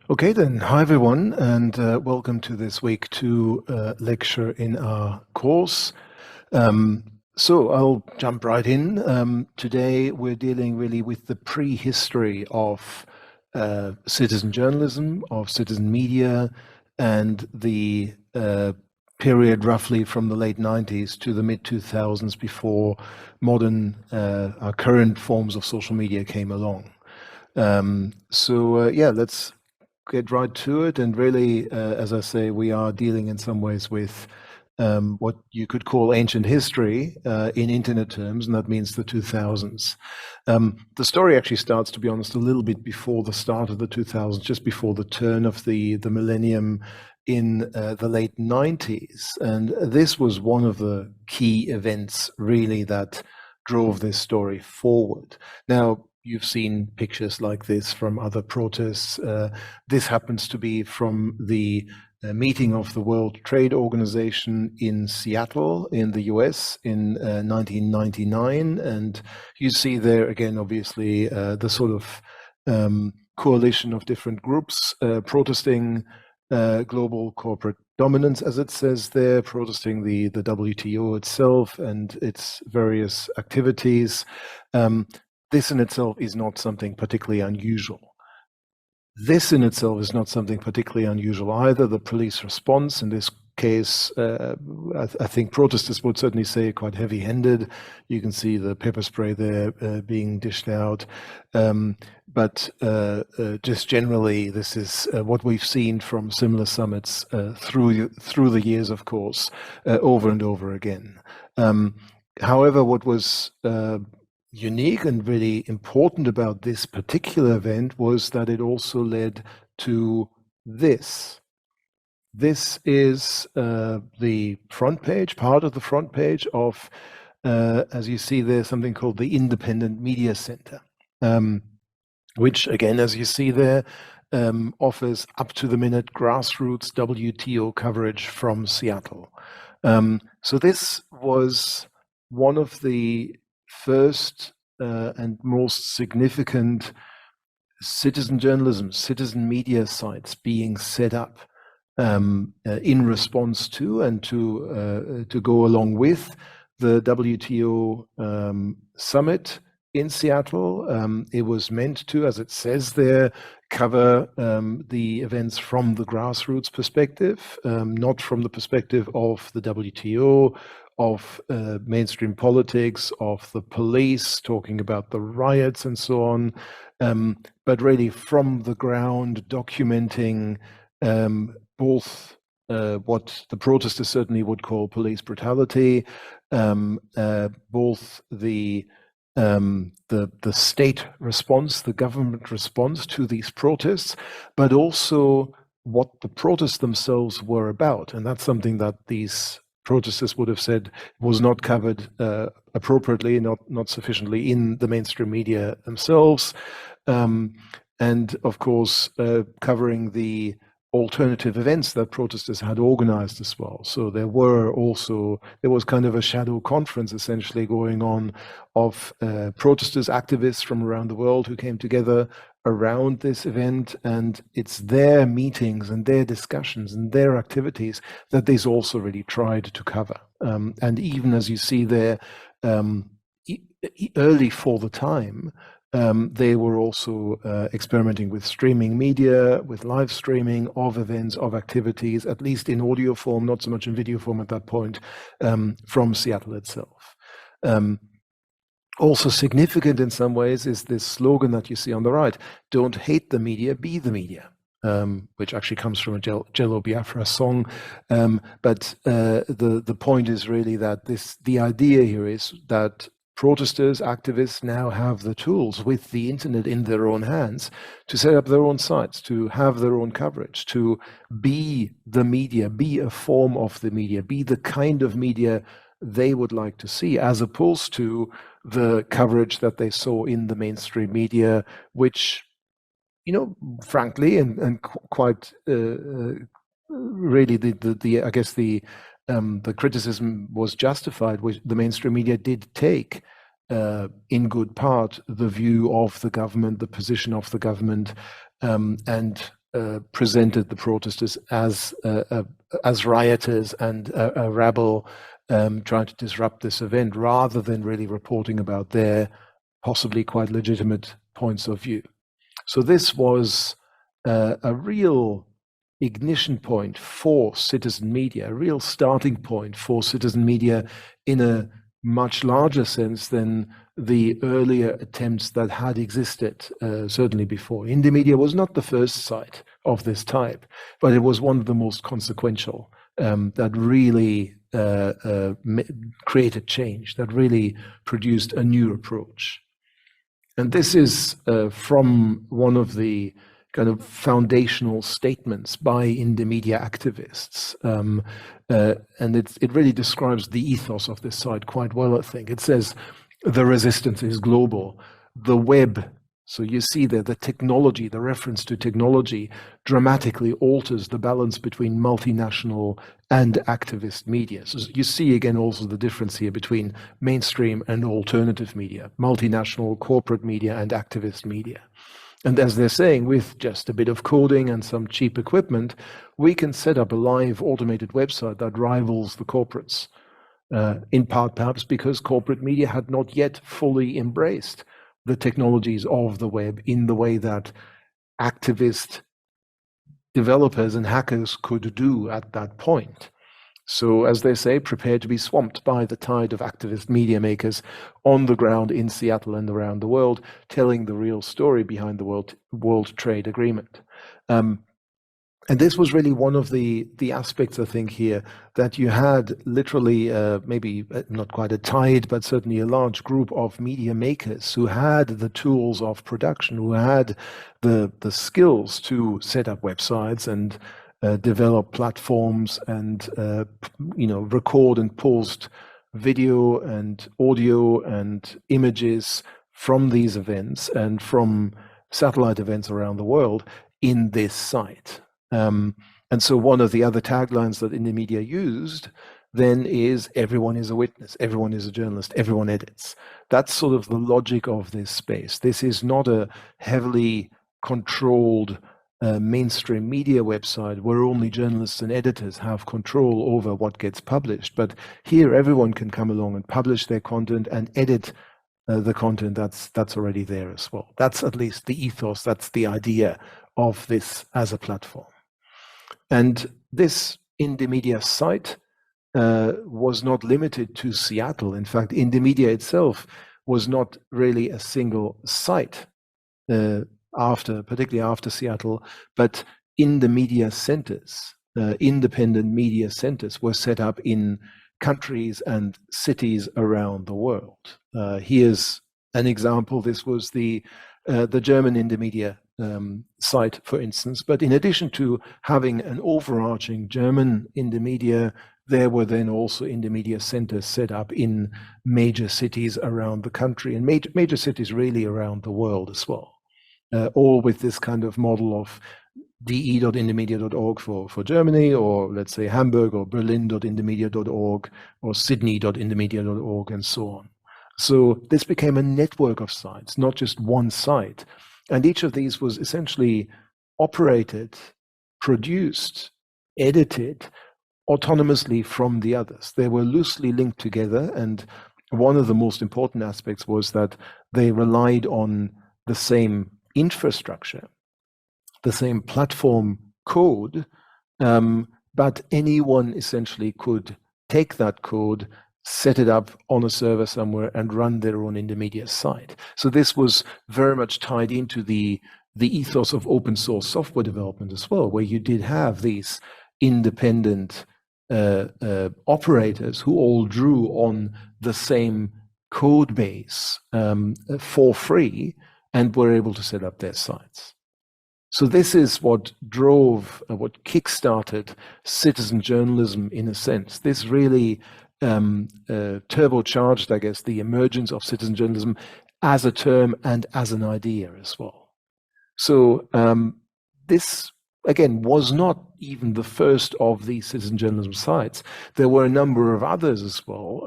Okay then, hi everyone, and welcome to this week 2 lecture in our course. So I'll jump right in. Today we're dealing really with the prehistory of citizen journalism, of citizen media, and the period roughly from the late 90s to the mid 2000s before modern, our current forms of social media came along. Yeah, let's get right to it. And really, as I say, we are dealing in some ways with what you could call ancient history in internet terms, and that means the 2000s. The story actually starts, to be honest, a little bit before the start of the 2000s, just before the turn of the millennium in the late 90s. And this was one of the key events, really, that drove this story forward. Now, you've seen pictures like this from other protests. This happens to be from the meeting of the World Trade Organization in Seattle in the US in 1999. And you see there again, obviously, the sort of coalition of different groups protesting global corporate dominance, as it says there, protesting the WTO itself and its various activities. This in itself is not something particularly unusual. This in itself is not something particularly unusual either. The police response in this case, I think protesters would certainly say quite heavy-handed. You can see the pepper spray there being dished out. But just generally, this is what we've seen from similar summits through the years, of course, over and over again. However, what was unique and really important about this particular event was that it also led to this. This is the front page, part of the front page of, as you see there, something called the Independent Media Center, which again, as you see there, offers up-to-the-minute grassroots WTO coverage from Seattle. So this was one of the first and most significant citizen journalism, citizen media sites being set up in response to and to go along with the WTO summit in Seattle. It was meant to, as it says there, cover the events from the grassroots perspective, not from the perspective of the WTO, of mainstream politics, of the police, talking about the riots and so on, but really from the ground, documenting both what the protesters certainly would call police brutality, both the state response, the government response to these protests, but also what the protests themselves were about. And that's something that these protesters would have said was not covered appropriately, not sufficiently in the mainstream media themselves. And of course, covering the alternative events that protesters had organized as well. So there was kind of a shadow conference essentially going on of protesters, activists from around the world who came together around this event, and it's their meetings and their discussions and their activities that they also really tried to cover. And even as you see there, early for the time, they were also experimenting with streaming media, with live streaming of events, of activities, at least in audio form, not so much in video form at that point, from Seattle itself. Also significant in some ways is this slogan that you see on the right: "Don't hate the media, be the media," which actually comes from a Jello Biafra song. But the point is really that the idea here is that protesters, activists now have the tools with the internet in their own hands to set up their own sites, to have their own coverage, to be the media, be a form of the media, be the kind of media they would like to see, as opposed to the coverage that they saw in the mainstream media, which, frankly, and quite really, I guess the criticism was justified, which the mainstream media did take, in good part, the view of the government, the position of the government, and presented the protesters as rioters and a rabble trying to disrupt this event, rather than really reporting about their possibly quite legitimate points of view. So this was a real ignition point for citizen media, a real starting point for citizen media in a much larger sense than the earlier attempts that had existed, certainly before. Indie media was not the first site of this type, but it was one of the most consequential that really created change, that really produced a new approach. And this is from one of the kind of foundational statements by indie media activists. And it really describes the ethos of this site quite well, I think. It says, the resistance is global. The web, so you see there, the technology, the reference to technology dramatically alters the balance between multinational and activist media. So you see again also the difference here between mainstream and alternative media, multinational corporate media and activist media. And as they're saying, with just a bit of coding and some cheap equipment, we can set up a live automated website that rivals the corporates, in part perhaps because corporate media had not yet fully embraced the technologies of the web in the way that activist developers and hackers could do at that point. So, as they say, prepare to be swamped by the tide of activist media makers on the ground in Seattle and around the world, telling the real story behind the World Trade Agreement. And this was really one of the aspects, I think, here, that you had literally maybe not quite a tide, but certainly a large group of media makers who had the tools of production, who had the skills to set up websites and develop platforms and record and post video and audio and images from these events and from satellite events around the world in this site. And so one of the other taglines that indie media used then is everyone is a witness, everyone is a journalist, everyone edits. That's sort of the logic of this space. This is not a heavily controlled mainstream media website where only journalists and editors have control over what gets published. But here everyone can come along and publish their content and edit the content that's already there as well. That's at least the ethos, that's the idea of this as a platform. And this indie media site was not limited to Seattle. In fact, indie media itself was not really a single site particularly after Seattle, but in the media centers, independent media centers were set up in countries and cities around the world. Here's an example. This was the German indie media site, for instance. But in addition to having an overarching German indie media, there were then also indie media centers set up in major cities around the country and major cities really around the world as well. All with this kind of model of de.indiemedia.org for Germany, or let's say Hamburg or Berlin.indiemedia.org or Sydney.indiemedia.org and so on. So this became a network of sites, not just one site. And each of these was essentially operated, produced, edited autonomously from the others. They were loosely linked together. And one of the most important aspects was that they relied on the same infrastructure, the same platform code, but anyone essentially could take that code, set it up on a server somewhere and run their own indie media site. So this was very much tied into the ethos of open source software development as well, where you did have these independent operators who all drew on the same code base for free and were able to set up their sites. So this is what drove, what kickstarted citizen journalism in a sense. This really turbocharged, I guess, the emergence of citizen journalism as a term and as an idea as well. So this, again, was not even the first of these citizen journalism sites. There were a number of others as well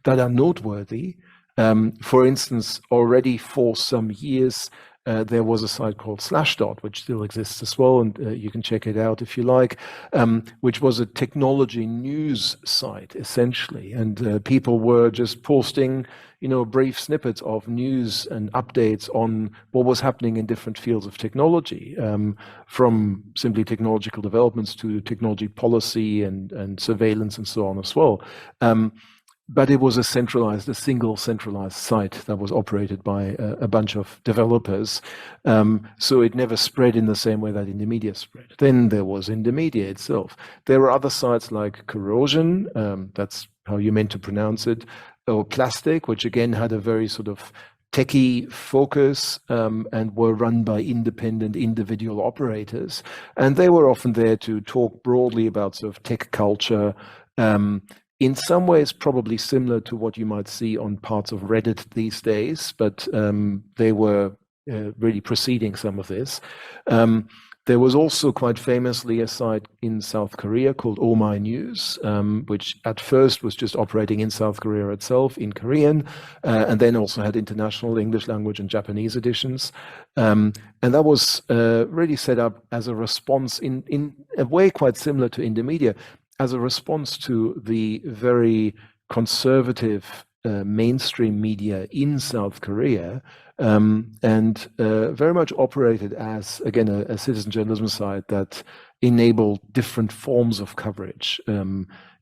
that are noteworthy. For instance, already for some years, there was a site called Slashdot, which still exists as well, and you can check it out if you like, which was a technology news site essentially, and people were just posting, brief snippets of news and updates on what was happening in different fields of technology, from simply technological developments to technology policy and surveillance and so on as well. But it was a single centralized site that was operated by a bunch of developers. So it never spread in the same way that Indymedia spread. Then there was Indymedia itself. There were other sites like Corrosion, that's how you meant to pronounce it, or Plastic, which again had a very sort of techie focus, and were run by independent individual operators. And they were often there to talk broadly about sort of tech culture, in some ways probably similar to what you might see on parts of Reddit these days, but they were really preceding some of this. There was also quite famously a site in South Korea called Oh My News, which at first was just operating in South Korea itself in Korean, and then also had international English language and Japanese editions. And that was really set up as a response in a way quite similar to Indymedia, as a response to the very conservative mainstream media in South Korea, and very much operated as, again, a citizen journalism site that enabled different forms of coverage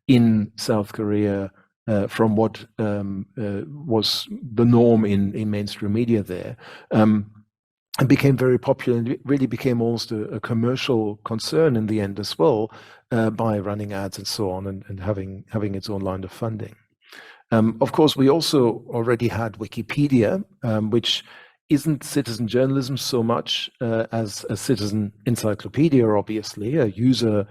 in South Korea from what was the norm in mainstream media there. And became very popular, and really became almost a commercial concern in the end as well, by running ads and so on, and having its own line of funding. Of course, we also already had Wikipedia, which isn't citizen journalism so much as a citizen encyclopedia, obviously, a user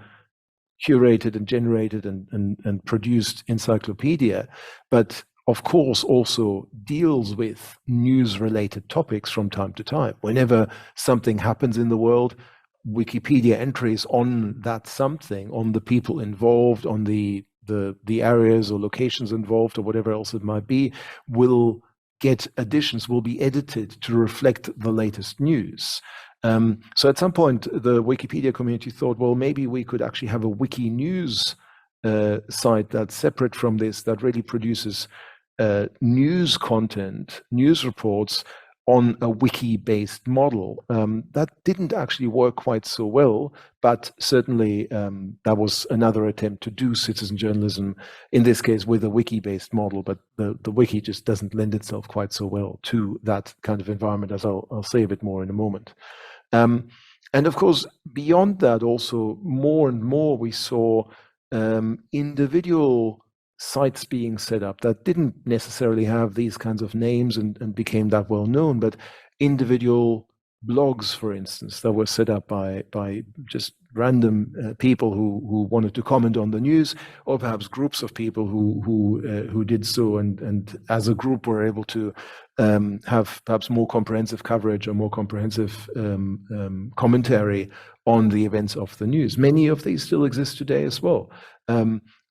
curated and generated and produced encyclopedia, but of course also deals with news-related topics from time to time. Whenever something happens in the world, Wikipedia entries on that something, on the people involved, on the areas or locations involved, or whatever else it might be, will get additions, will be edited to reflect the latest news. So at some point, the Wikipedia community thought, well, maybe we could actually have a wiki news site that's separate from this, that really produces news content, news reports on a wiki-based model. That didn't actually work quite so well, but certainly that was another attempt to do citizen journalism, in this case with a wiki-based model, but the wiki just doesn't lend itself quite so well to that kind of environment, as I'll say a bit more in a moment. And of course, beyond that, also more and more we saw individual sites being set up that didn't necessarily have these kinds of names and became that well known, but individual blogs, for instance, that were set up by just random people who wanted to comment on the news, or perhaps groups of people who did so, and as a group were able to have perhaps more comprehensive coverage or more comprehensive commentary on the events of the news. Many of these still exist today as well.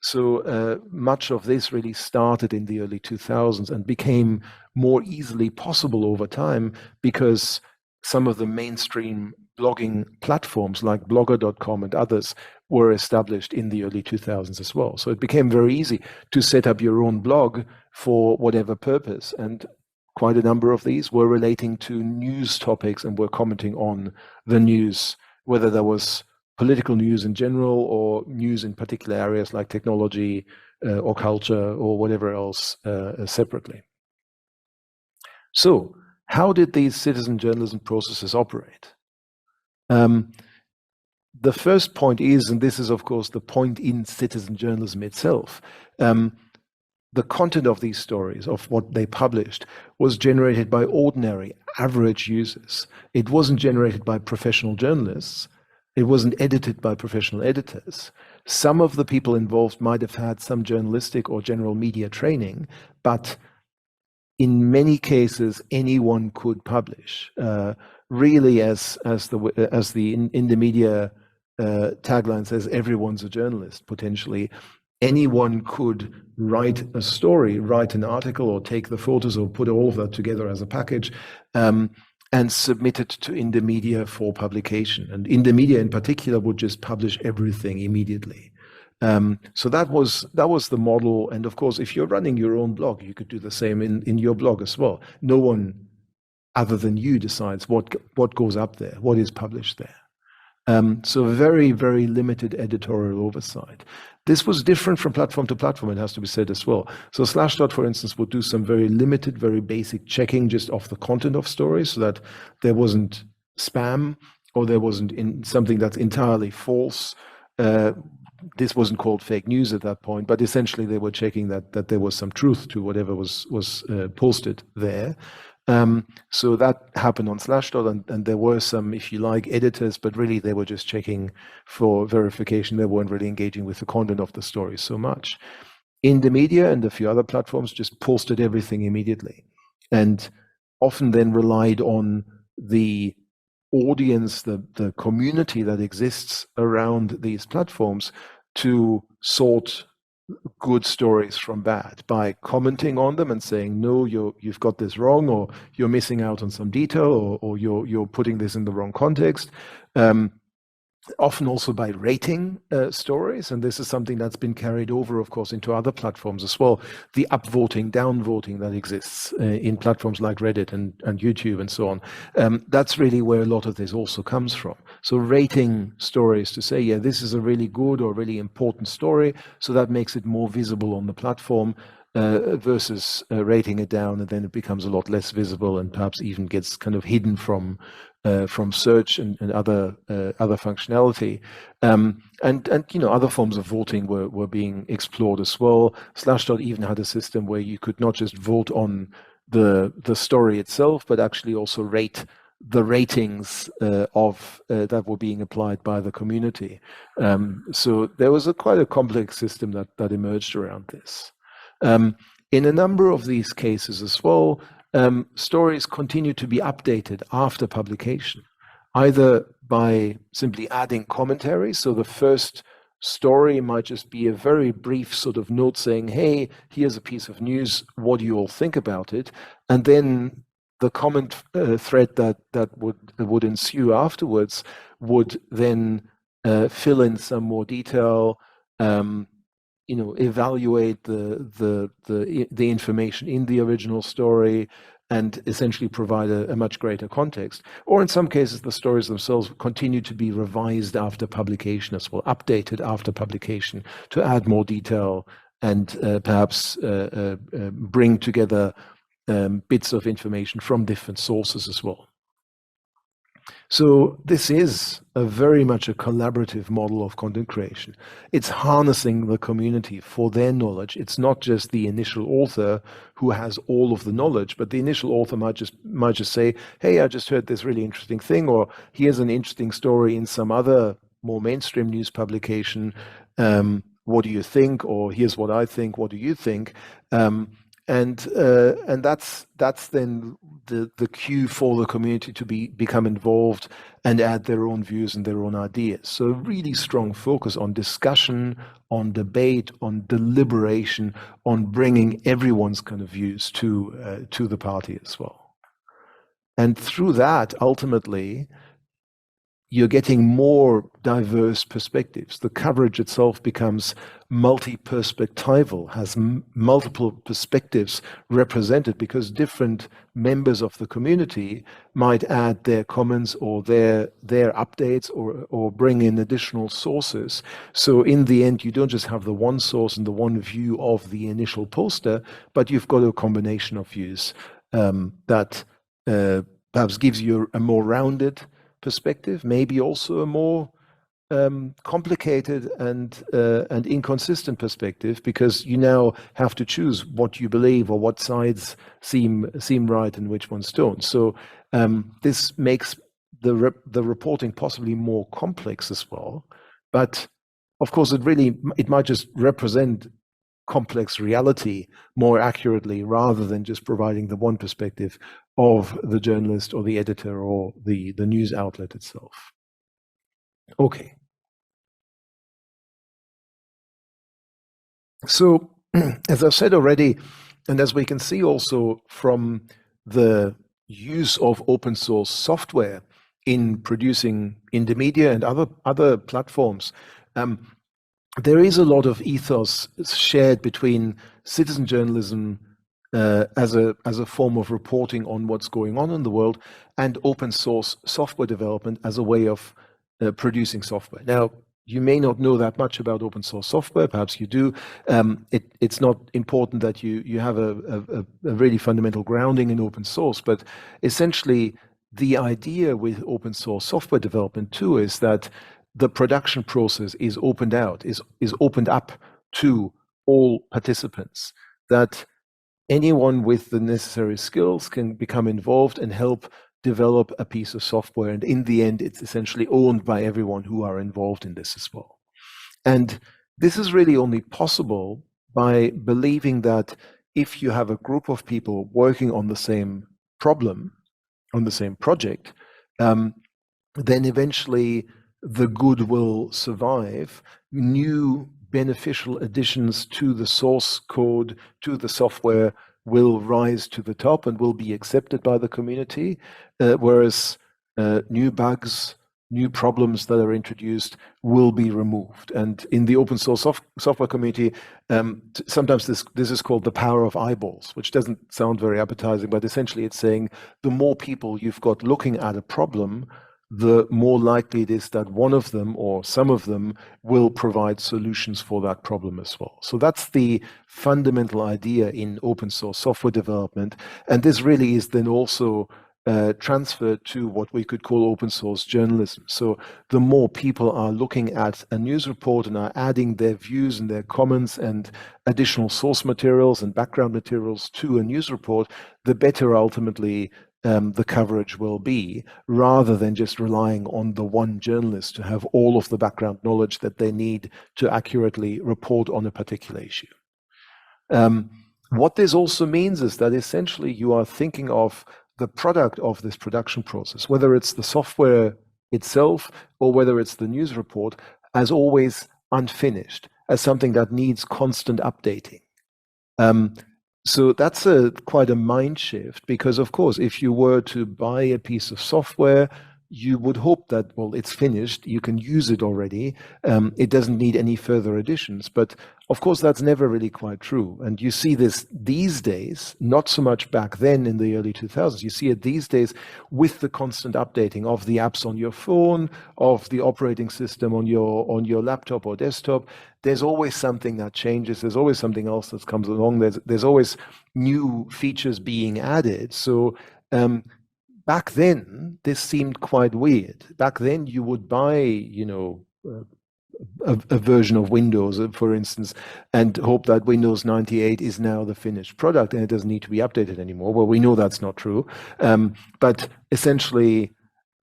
So much of this really started in the early 2000s and became more easily possible over time because some of the mainstream blogging platforms like blogger.com and others were established in the early 2000s as well. So it became very easy to set up your own blog for whatever purpose. And quite a number of these were relating to news topics and were commenting on the news, whether there was political news in general or news in particular areas like technology or culture or whatever else separately. So how did these citizen journalism processes operate? The first point is, and this is of course the point in citizen journalism itself, the content of these stories, of what they published, was generated by ordinary, average users. It wasn't generated by professional journalists. It wasn't edited by professional editors. Some of the people involved might have had some journalistic or general media training, but in many cases, anyone could publish. Really, as the Indymedia tagline says, everyone's a journalist, potentially. Anyone could write a story, write an article, or take the photos, or put all of that together as a package, and submit it to Indomedia for publication. And Indomedia in particular would just publish everything immediately. So that was the model. And of course, if you're running your own blog, you could do the same in your blog as well. No one other than you decides what goes up there, what is published there. So very, very limited editorial oversight. This was different from platform to platform, it has to be said as well. So Slashdot, for instance, would do some very limited, very basic checking just of the content of stories so that there wasn't spam or there wasn't something that's entirely false. This wasn't called fake news at that point, but essentially they were checking that there was some truth to whatever was posted there. So that happened on Slashdot, and there were some, if you like, editors, but really they were just checking for verification. They weren't really engaging with the content of the story so much. Indomedia and a few other platforms just posted everything immediately, and often then relied on the audience, the community that exists around these platforms to sort good stories from bad by commenting on them and saying, no, you've got this wrong, or you're missing out on some detail, or you're putting this in the wrong context. Often also by rating stories, and this is something that's been carried over, of course, into other platforms as well. The upvoting, downvoting that exists in platforms like Reddit and YouTube and so on. That's really where a lot of this also comes from. So rating stories to say, yeah, this is a really good or really important story, so that makes it more visible on the platform, versus rating it down, and then it becomes a lot less visible and perhaps even gets kind of hidden from search and other functionality, and other forms of voting were being explored as well. Slashdot even had a system where you could not just vote on the story itself, but actually also rate the ratings of that were being applied by the community. So there was quite a complex system that emerged around this. In a number of these cases as well, stories continue to be updated after publication, either by simply adding commentary. So the first story might just be a very brief sort of note saying, hey, here's a piece of news, what do you all think about it? And then the comment thread that would ensue afterwards would then fill in some more detail, evaluate the information in the original story, and essentially provide a much greater context. Or in some cases, the stories themselves continue to be revised after publication as well, updated after publication to add more detail and perhaps bring together bits of information from different sources as well. So this is very much a collaborative model of content creation. It's harnessing the community for their knowledge. It's not just the initial author who has all of the knowledge, but the initial author might just say, hey, I just heard this really interesting thing, or here's an interesting story in some other more mainstream news publication. What do you think? Or here's what I think. What do you think? And that's then the cue for the community to become involved and add their own views and their own ideas. So a really strong focus on discussion, on debate, on deliberation, on bringing everyone's kind of views to the party as well. And through that, ultimately, you're getting more diverse perspectives. The coverage itself becomes multi-perspectival, has multiple perspectives represented, because different members of the community might add their comments or their updates or bring in additional sources. So in the end, you don't just have the one source and the one view of the initial poster, but you've got a combination of views that perhaps gives you a more rounded perspective, maybe also a more complicated and inconsistent perspective, because you now have to choose what you believe or what sides seem right and which ones don't. So this makes the reporting possibly more complex as well. But of course, it might just represent complex reality more accurately, rather than just providing the one perspective of the journalist or the editor or the news outlet itself. Okay. So, as I've said already, and as we can see also from the use of open source software in producing in the media and other platforms, there is a lot of ethos shared between citizen journalism as a form of reporting on what's going on in the world, and open source software development as a way of producing software. Now, you may not know that much about open source software. Perhaps you do. It's not important that you have a really fundamental grounding in open source, but essentially the idea with open source software development too is that the production process is opened out, is opened up to all participants, that anyone with the necessary skills can become involved and help develop a piece of software. And in the end, it's essentially owned by everyone who are involved in this as well. And this is really only possible by believing that if you have a group of people working on the same problem, on the same project, then eventually the good will survive. New beneficial additions to the source code, to the software, will rise to the top and will be accepted by the community, whereas new bugs, new problems that are introduced will be removed. And in the open source software community, sometimes this is called the power of eyeballs, which doesn't sound very appetizing, but essentially it's saying the more people you've got looking at a problem, the more likely it is that one of them or some of them will provide solutions for that problem as well. So that's the fundamental idea in open source software development. And this really is then also transferred to what we could call open source journalism. So the more people are looking at a news report and are adding their views and their comments and additional source materials and background materials to a news report, the better ultimately the coverage will be, rather than just relying on the one journalist to have all of the background knowledge that they need to accurately report on a particular issue. What this also means is that essentially you are thinking of the product of this production process, whether it's the software itself or whether it's the news report, as always unfinished, as something that needs constant updating. So that's quite a mind shift, because of course, if you were to buy a piece of software, you would hope that, well, it's finished, you can use it already, it doesn't need any further additions. But of course, that's never really quite true. And you see this these days, not so much back then in the early 2000s, you see it these days with the constant updating of the apps on your phone, of the operating system on your laptop or desktop. There's always something that changes. There's always something else that comes along. There's always new features being added. So back then, this seemed quite weird. Back then, you would buy, a version of Windows, for instance, and hope that Windows 98 is now the finished product and it doesn't need to be updated anymore. Well, we know that's not true. But essentially,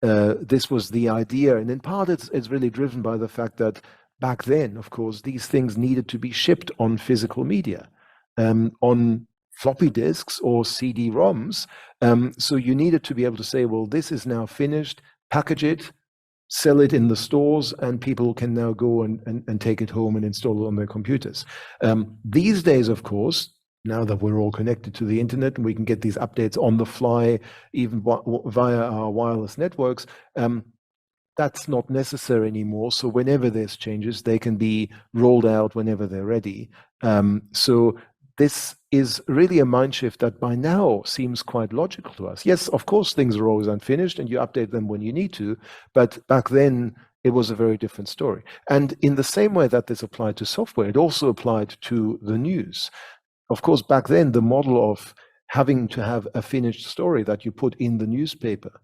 this was the idea. And in part, it's really driven by the fact that back then, of course, these things needed to be shipped on physical media, on floppy disks or CD-ROMs. So you needed to be able to say, well, this is now finished, package it, sell it in the stores, and people can now go and take it home and install it on their computers. These days, of course, now that we're all connected to the internet and we can get these updates on the fly, even via our wireless networks, that's not necessary anymore. So whenever there's changes, they can be rolled out whenever they're ready. So this is really a mind shift that by now seems quite logical to us. Yes, of course, things are always unfinished and you update them when you need to, but back then it was a very different story. And in the same way that this applied to software, it also applied to the news. Of course, back then, the model of having to have a finished story that you put in the newspaper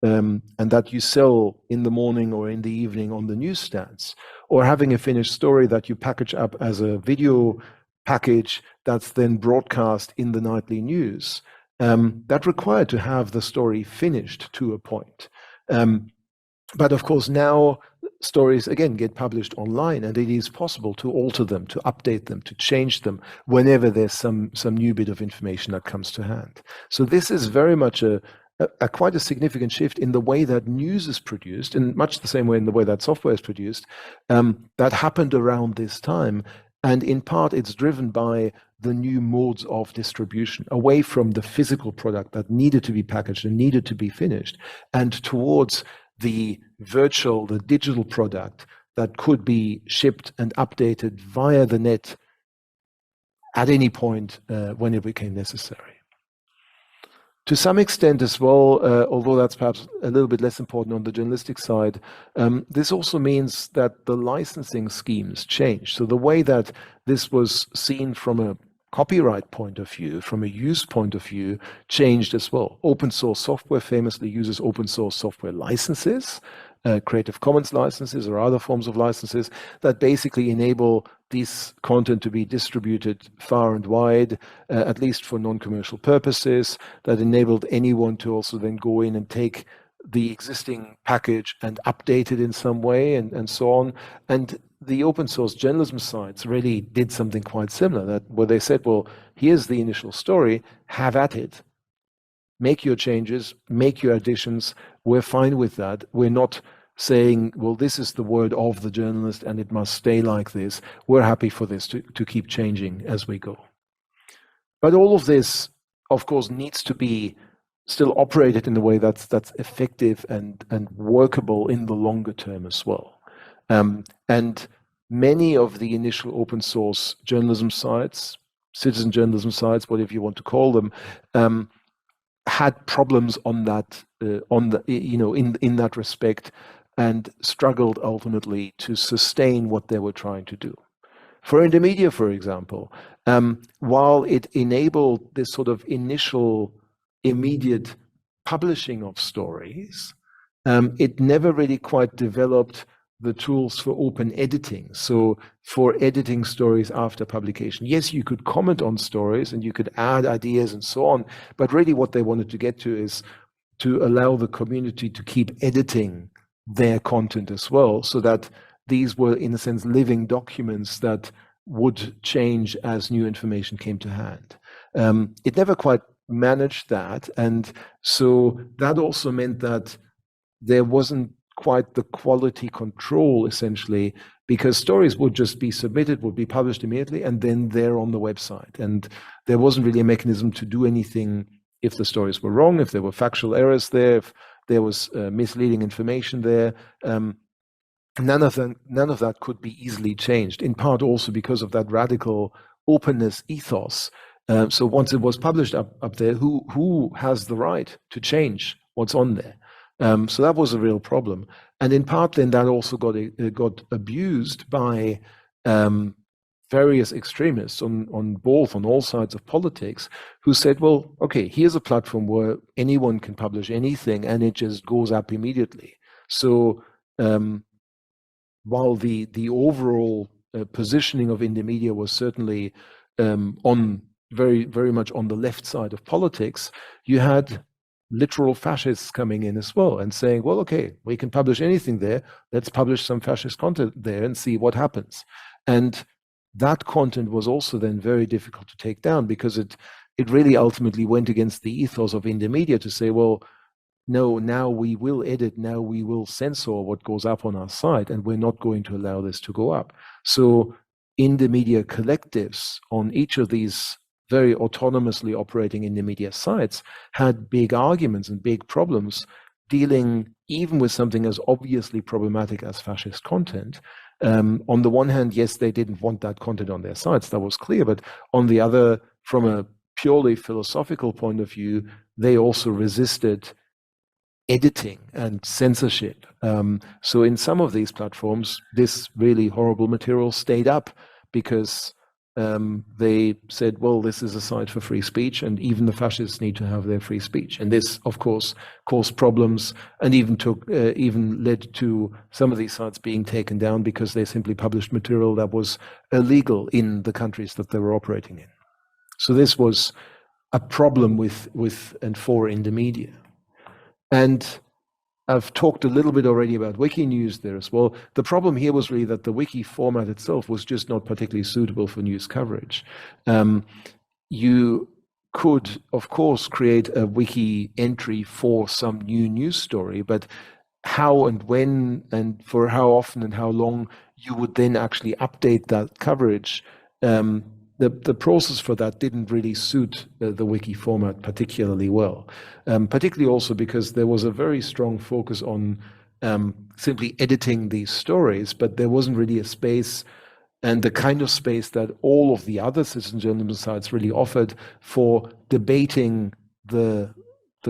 and that you sell in the morning or in the evening on the newsstands, or having a finished story that you package up as a video package that's then broadcast in the nightly news, that required to have the story finished to a point. But of course, now stories again get published online, and it is possible to alter them, to update them, to change them whenever there's some new bit of information that comes to hand. So this is very much a quite a significant shift in the way that news is produced, in much the same way in the way that software is produced, that happened around this time. And in part, it's driven by the new modes of distribution, away from the physical product that needed to be packaged and needed to be finished, and towards the virtual, the digital product that could be shipped and updated via the net at any point when it became necessary. To some extent as well, although that's perhaps a little bit less important on the journalistic side, this also means that the licensing schemes change. So the way that this was seen from a copyright point of view, from a use point of view, changed as well. Open source software famously uses open source software licenses, Creative Commons licenses or other forms of licenses that basically enable this content to be distributed far and wide, at least for non-commercial purposes, that enabled anyone to also then go in and take the existing package and update it in some way and so on. And the open source journalism sites really did something quite similar, where they said, well, here's the initial story, have at it. Make your changes, make your additions. We're fine with that. We're not saying, well, this is the word of the journalist and it must stay like this. We're happy for this to keep changing as we go. But all of this, of course, needs to be still operated in a way that's effective and workable in the longer term as well. And many of the initial open source journalism sites, citizen journalism sites, whatever you want to call them, had problems on that, in that respect, and struggled ultimately to sustain what they were trying to do. For Indomedia, for example, while it enabled this sort of initial, immediate publishing of stories, it never really quite developed the tools for open editing. So for editing stories after publication, yes, you could comment on stories and you could add ideas and so on, but really what they wanted to get to is to allow the community to keep editing their content as well, so that these were, in a sense, living documents that would change as new information came to hand. It never quite managed that, and so that also meant that there wasn't quite the quality control, essentially, because stories would just be submitted, would be published immediately, and then they're on the website. And there wasn't really a mechanism to do anything if the stories were wrong, if there were factual errors there, if there was misleading information there. None of that could be easily changed, in part also because of that radical openness ethos. So once it was published up there, who has the right to change what's on there? So that was a real problem. And in part then that also got abused by various extremists on all sides of politics, who said, well, okay, here's a platform where anyone can publish anything and it just goes up immediately. So while the overall positioning of Indomedia was certainly on very, very much on the left side of politics, you had literal fascists coming in as well and saying, well, okay, we can publish anything there. Let's publish some fascist content there and see what happens. And that content was also then very difficult to take down, because it really ultimately went against the ethos of Indomedia to say, well, no, now we will edit, now we will censor what goes up on our site, and we're not going to allow this to go up. So Indomedia collectives on each of these very autonomously operating Indomedia sites had big arguments and big problems dealing even with something as obviously problematic as fascist content. On the one hand, yes, they didn't want that content on their sites, that was clear, but on the other, from a purely philosophical point of view, they also resisted editing and censorship. So in some of these platforms, this really horrible material stayed up because they said, well, this is a site for free speech, and even the fascists need to have their free speech. And this, of course, caused problems, and even led to some of these sites being taken down because they simply published material that was illegal in the countries that they were operating in. So this was a problem with and for Indomedia. And I've talked a little bit already about Wikinews there as well. The problem here was really that the wiki format itself was just not particularly suitable for news coverage. You could, of course, create a wiki entry for some new news story, but how and when and for how often and how long you would then actually update that coverage, the process for that didn't really suit the wiki format particularly well. Particularly also because there was a very strong focus on simply editing these stories, but there wasn't really a space and the kind of space that all of the other citizen journalism sites really offered for debating the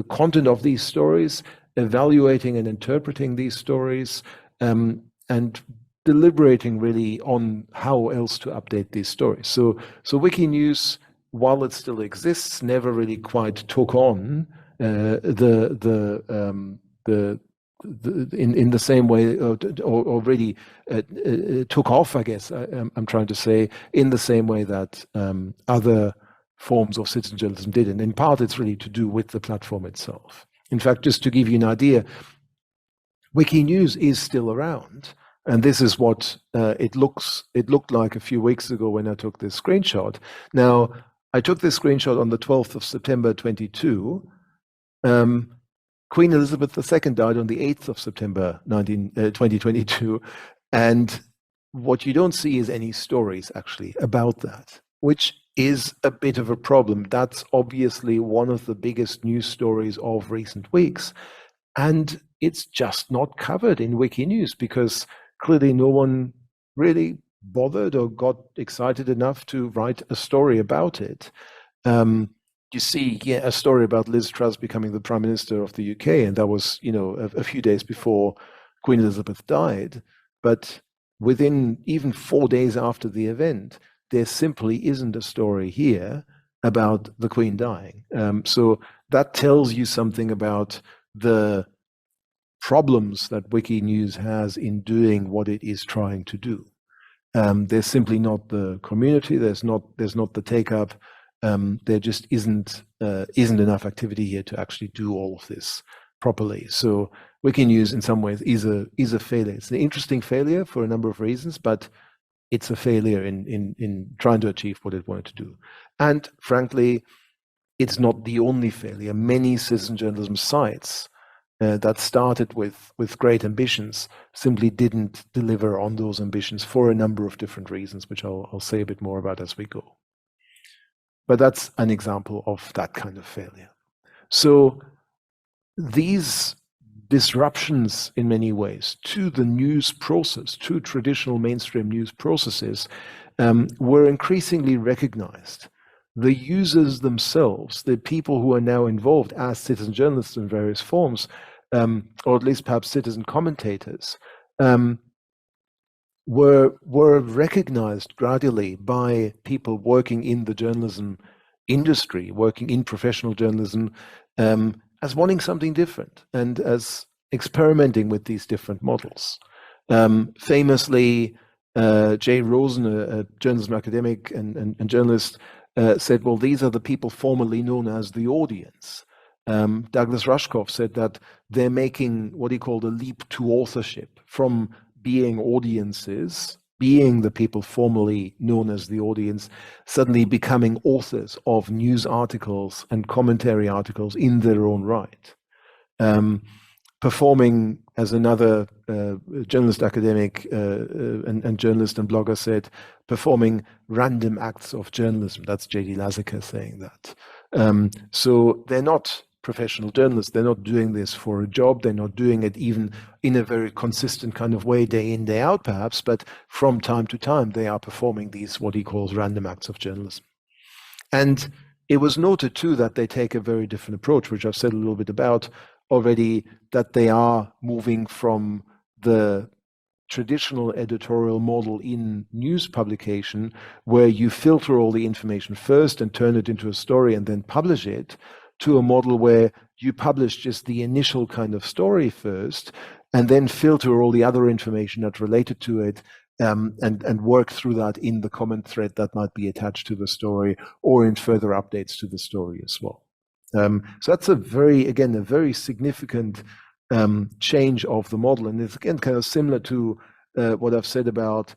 content of these stories, evaluating and interpreting these stories, and deliberating really on how else to update these stories. So Wiki News, while it still exists, never really quite took on in the same way, or really took off, I guess I'm trying to say, in the same way that other forms of citizen journalism did. And in part, it's really to do with the platform itself. In fact, just to give you an idea, Wiki News is still around. And this is what it looked like a few weeks ago when I took this screenshot. Now, I took this screenshot on the 12th of September 22. Queen Elizabeth II died on the 8th of September 2022. And what you don't see is any stories actually about that, which is a bit of a problem. That's obviously one of the biggest news stories of recent weeks. And it's just not covered in Wiki News because clearly no one really bothered or got excited enough to write a story about it. You see a story about Liz Truss becoming the Prime Minister of the UK, and that was, a few days before Queen Elizabeth died. But within even 4 days after the event, there simply isn't a story here about the Queen dying. So that tells you something about the problems that Wiki News has in doing what it is trying to do. There's simply not the community. There's not the take up. There just isn't enough activity here to actually do all of this properly. So Wiki News, in some ways, is a failure. It's an interesting failure for a number of reasons, but it's a failure in trying to achieve what it wanted to do. And frankly, it's not the only failure. Many citizen journalism sites that started with great ambitions simply didn't deliver on those ambitions for a number of different reasons, which I'll say a bit more about as we go. But that's an example of that kind of failure. So these disruptions in many ways to the news process, to traditional mainstream news processes, were increasingly recognized. The users themselves, the people who are now involved as citizen journalists in various forms, or at least perhaps citizen commentators, were recognized gradually by people working in the journalism industry, working in professional journalism, as wanting something different and as experimenting with these different models. Famously, Jay Rosen, a journalism academic and journalist, said, well, these are the people formerly known as the audience. Douglas Rushkoff said that they're making what he called a leap to authorship from being audiences, being the people formerly known as the audience, suddenly becoming authors of news articles and commentary articles in their own right. Performing, as another journalist academic and journalist and blogger said, performing random acts of journalism. That's J.D. Lazaker saying that. So they're not professional journalists. They're not doing this for a job. They're not doing it even in a very consistent kind of way, day in, day out, perhaps. But from time to time, they are performing these, what he calls random acts of journalism. And it was noted, too, that they take a very different approach, which I've said a little bit about already, that they are moving from the traditional editorial model in news publication, where you filter all the information first and turn it into a story and then publish it, to a model where you publish just the initial kind of story first and then filter all the other information that's related to it, and work through that in the comment thread that might be attached to the story or in further updates to the story as well. So that's a very significant change of the model. And it's again kind of similar to what I've said about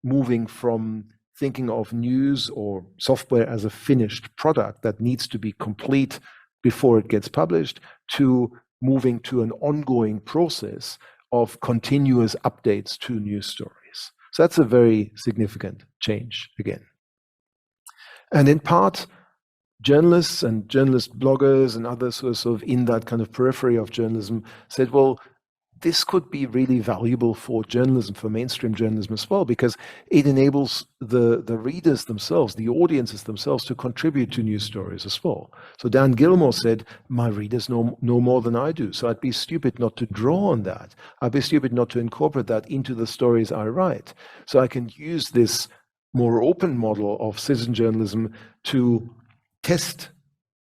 moving from thinking of news or software as a finished product that needs to be complete before it gets published, to moving to an ongoing process of continuous updates to news stories. So that's a very significant change again. And in part, journalists and journalist bloggers and others who are sort of in that kind of periphery of journalism said, well, this could be really valuable for journalism, for mainstream journalism as well, because it enables the readers themselves, the audiences themselves, to contribute to news stories as well. So Dan Gilmore said, my readers know more than I do, so I'd be stupid not to draw on that. I'd be stupid not to incorporate that into the stories I write. So I can use this more open model of citizen journalism to test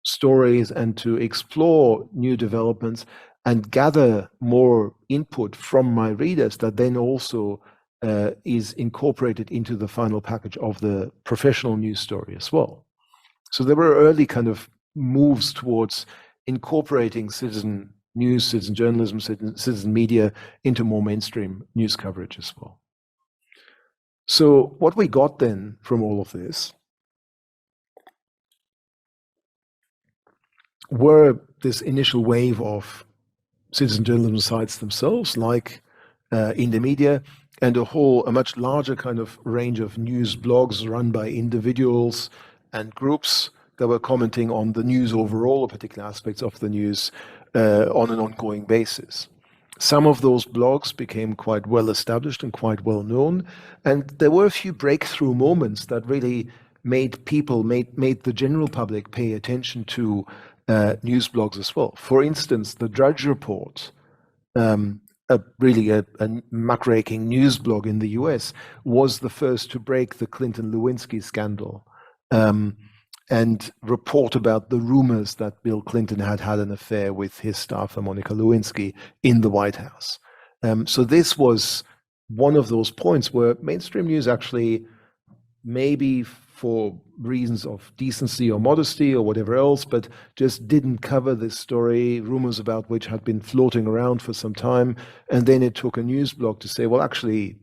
stories and to explore new developments and gather more input from my readers that then also is incorporated into the final package of the professional news story as well. So there were early kind of moves towards incorporating citizen news, citizen journalism, citizen media into more mainstream news coverage as well. So what we got then from all of this were this initial wave of citizen journalism sites themselves, like Indymedia, and a much larger kind of range of news blogs run by individuals and groups that were commenting on the news overall, or particular aspects of the news on an ongoing basis. Some of those blogs became quite well established and quite well known, and there were a few breakthrough moments that really made the general public pay attention to news blogs as well. For instance, the Drudge Report, really a muckraking news blog in the US, was the first to break the Clinton-Lewinsky scandal and report about the rumors that Bill Clinton had an affair with his staffer, Monica Lewinsky, in the White House. So this was one of those points where mainstream news actually, maybe for reasons of decency or modesty or whatever else, but just didn't cover this story, rumors about which had been floating around for some time. And then it took a news blog to say, well, actually,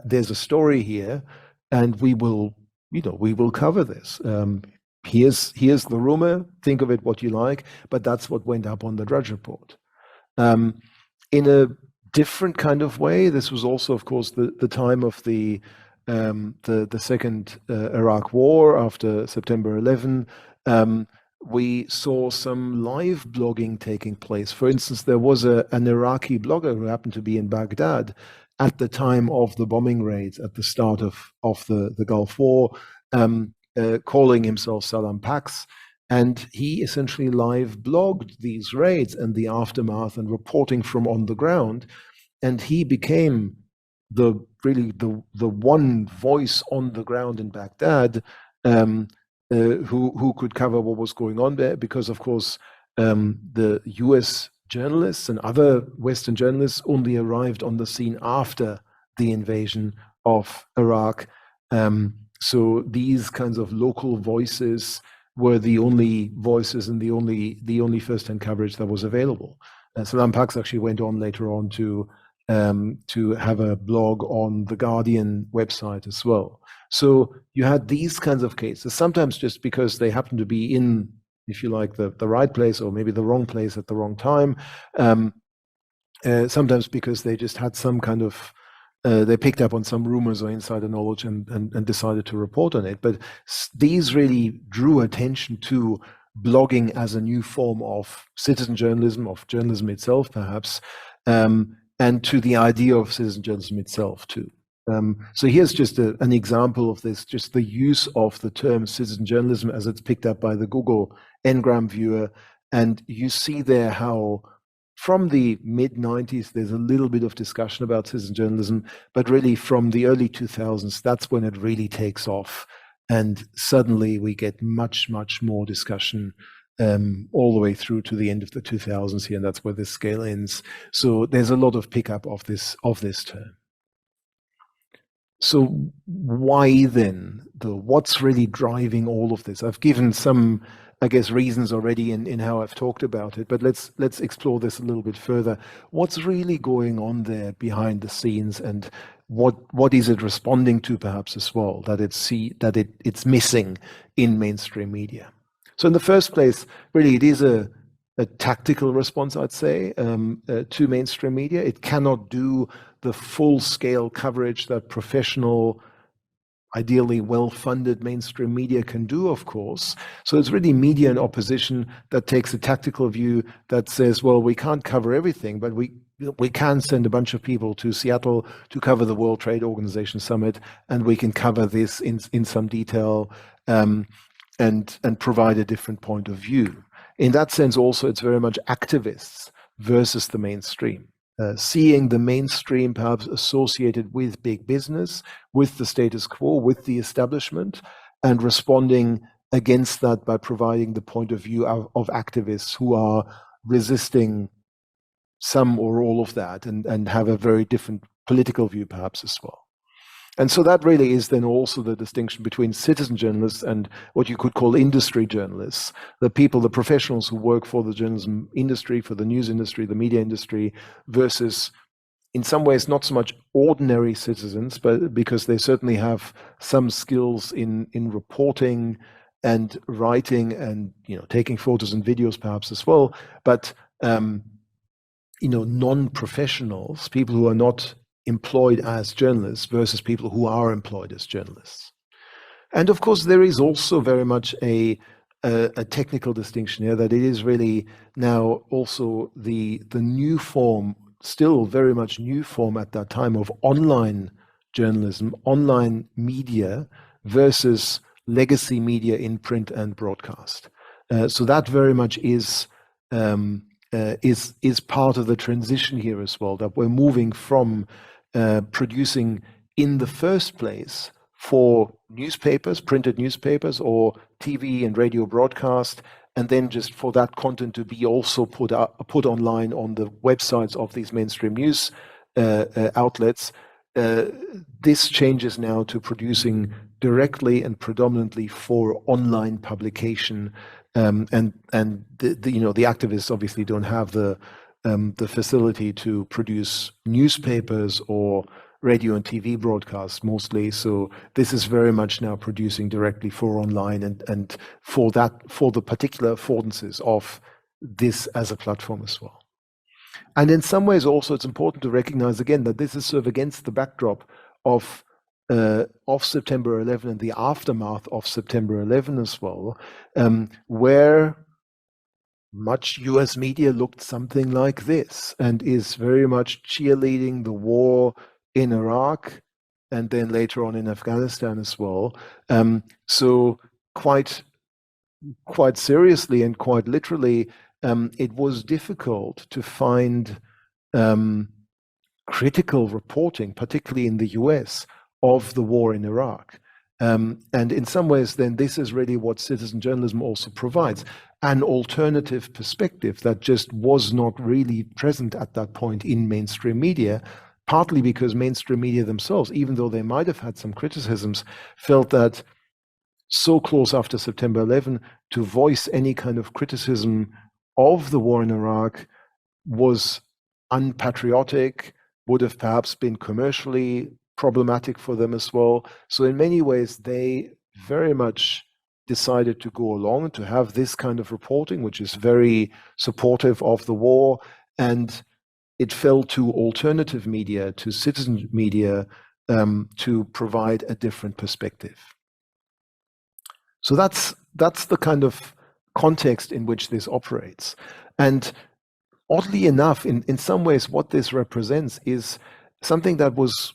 there's a story here, and we will cover this. Here's the rumor, think of it what you like, but that's what went up on the Drudge Report. In a different kind of way, this was also, of course, the time of the second Iraq War after September 11. We saw some live blogging taking place. For instance, there was an Iraqi blogger who happened to be in Baghdad at the time of the bombing raids at the start of the Gulf War, calling himself Salam Pax. And he essentially live blogged these raids and the aftermath and reporting from on the ground. And he became the one voice on the ground in Baghdad who could cover what was going on there, because of course the US journalists and other Western journalists only arrived on the scene after the invasion of Iraq. So these kinds of local voices were the only voices and the only first-hand coverage that was available. Salam Pax actually went on later on to have a blog on the Guardian website as well. So you had these kinds of cases, sometimes just because they happen to be in, if you like, the right place or maybe the wrong place at the wrong time. Sometimes because they just had some kind of, they picked up on some rumors or insider knowledge and decided to report on it. But these really drew attention to blogging as a new form of citizen journalism, of journalism itself, perhaps, and to the idea of citizen journalism itself too. So here's just an example of this, just the use of the term citizen journalism as it's picked up by the Google Ngram viewer. And you see there how from the mid-90s, there's a little bit of discussion about citizen journalism, but really from the early 2000s, that's when it really takes off. And suddenly we get much, much more discussion all the way through to the end of the 2000s here, and that's where this scale ends. So there's a lot of pickup of this term. So why then? What's really driving all of this? I've given some, I guess, reasons already in how I've talked about it, but let's explore this a little bit further. What's really going on there behind the scenes, and what is it responding to perhaps as well that it's missing in mainstream media? So in the first place, really, it is a a tactical response, I'd say, to mainstream media. It cannot do the full-scale coverage that professional, ideally well-funded mainstream media can do, of course. So it's really media in opposition that takes a tactical view that says, well, we can't cover everything, but we can send a bunch of people to Seattle to cover the World Trade Organization summit, and we can cover this in some detail, and provide a different point of view. In that sense, also, it's very much activists versus the mainstream. Seeing the mainstream perhaps associated with big business, with the status quo, with the establishment, and responding against that by providing the point of view of activists who are resisting some or all of that, and have a very different political view perhaps as well. And so that really is then also the distinction between citizen journalists and what you could call industry journalists, the people, the professionals who work for the journalism industry, for the news industry, the media industry, versus in some ways not so much ordinary citizens, but because they certainly have some skills in reporting and writing and taking photos and videos perhaps as well, but non-professionals, people who are not employed as journalists versus people who are employed as journalists. And of course, there is also very much a technical distinction here, that it is really now also the new form, still very much new form at that time, of online journalism, online media versus legacy media in print and broadcast. So that very much is part of the transition here as well, that we're moving from producing in the first place for newspapers, printed newspapers, or TV and radio broadcast, and then just for that content to be also put online on the websites of these mainstream news outlets. This changes now to producing directly and predominantly for online publication, and the activists obviously don't have the facility to produce newspapers or radio and TV broadcasts mostly. So this is very much now producing directly for online, and for the particular affordances of this as a platform as well. And in some ways also it's important to recognize again that this is sort of against the backdrop of September 11 and the aftermath of September 11 as well, where much US media looked something like this and is very much cheerleading the war in Iraq and then later on in Afghanistan as well. So quite seriously and quite literally, it was difficult to find critical reporting, particularly in the US, of the war in Iraq. And in some ways, then this is really what citizen journalism also provides, an alternative perspective that just was not really present at that point in mainstream media, partly because mainstream media themselves, even though they might have had some criticisms, felt that so close after September 11, to voice any kind of criticism of the war in Iraq was unpatriotic, would have perhaps been commercially problematic for them as well. So in many ways, they very much decided to go along and to have this kind of reporting, which is very supportive of the war. And it fell to alternative media, to citizen media, to provide a different perspective. So that's the kind of context in which this operates. And oddly enough, in some ways, what this represents is something that was,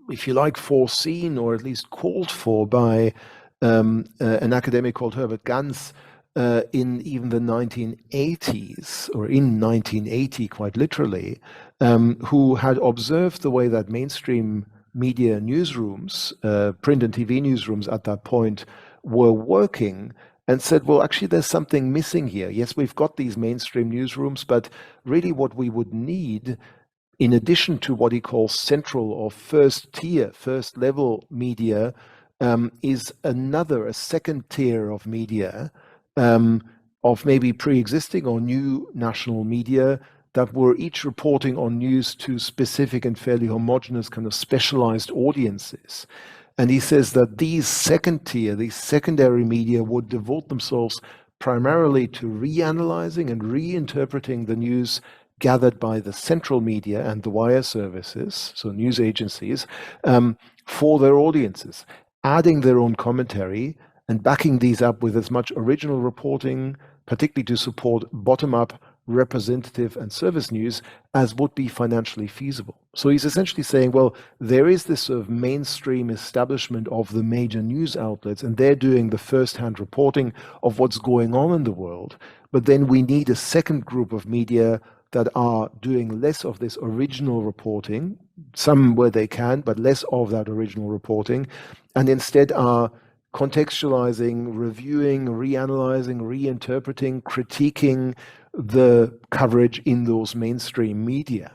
if you like, foreseen or at least called for by an academic called Herbert Ganz in even the 1980s, or in 1980 quite literally, who had observed the way that mainstream media newsrooms, print and TV newsrooms at that point, were working, and said, well, actually, there's something missing here. Yes, we've got these mainstream newsrooms, but really what we would need, in addition to what he calls central or first tier, first level media, is a second tier of media, of maybe pre-existing or new national media that were each reporting on news to specific and fairly homogeneous kind of specialized audiences. And he says that these second tier, these secondary media would devote themselves primarily to reanalyzing and reinterpreting the news gathered by the central media and the wire services, so news agencies, for their audiences, adding their own commentary and backing these up with as much original reporting, particularly to support bottom-up representative and service news, as would be financially feasible. So he's essentially saying, well, there is this sort of mainstream establishment of the major news outlets, and they're doing the first-hand reporting of what's going on in the world. But then we need a second group of media that are doing less of this original reporting, some where they can, but less of that original reporting, and instead are contextualizing, reviewing, reanalyzing, reinterpreting, critiquing the coverage in those mainstream media.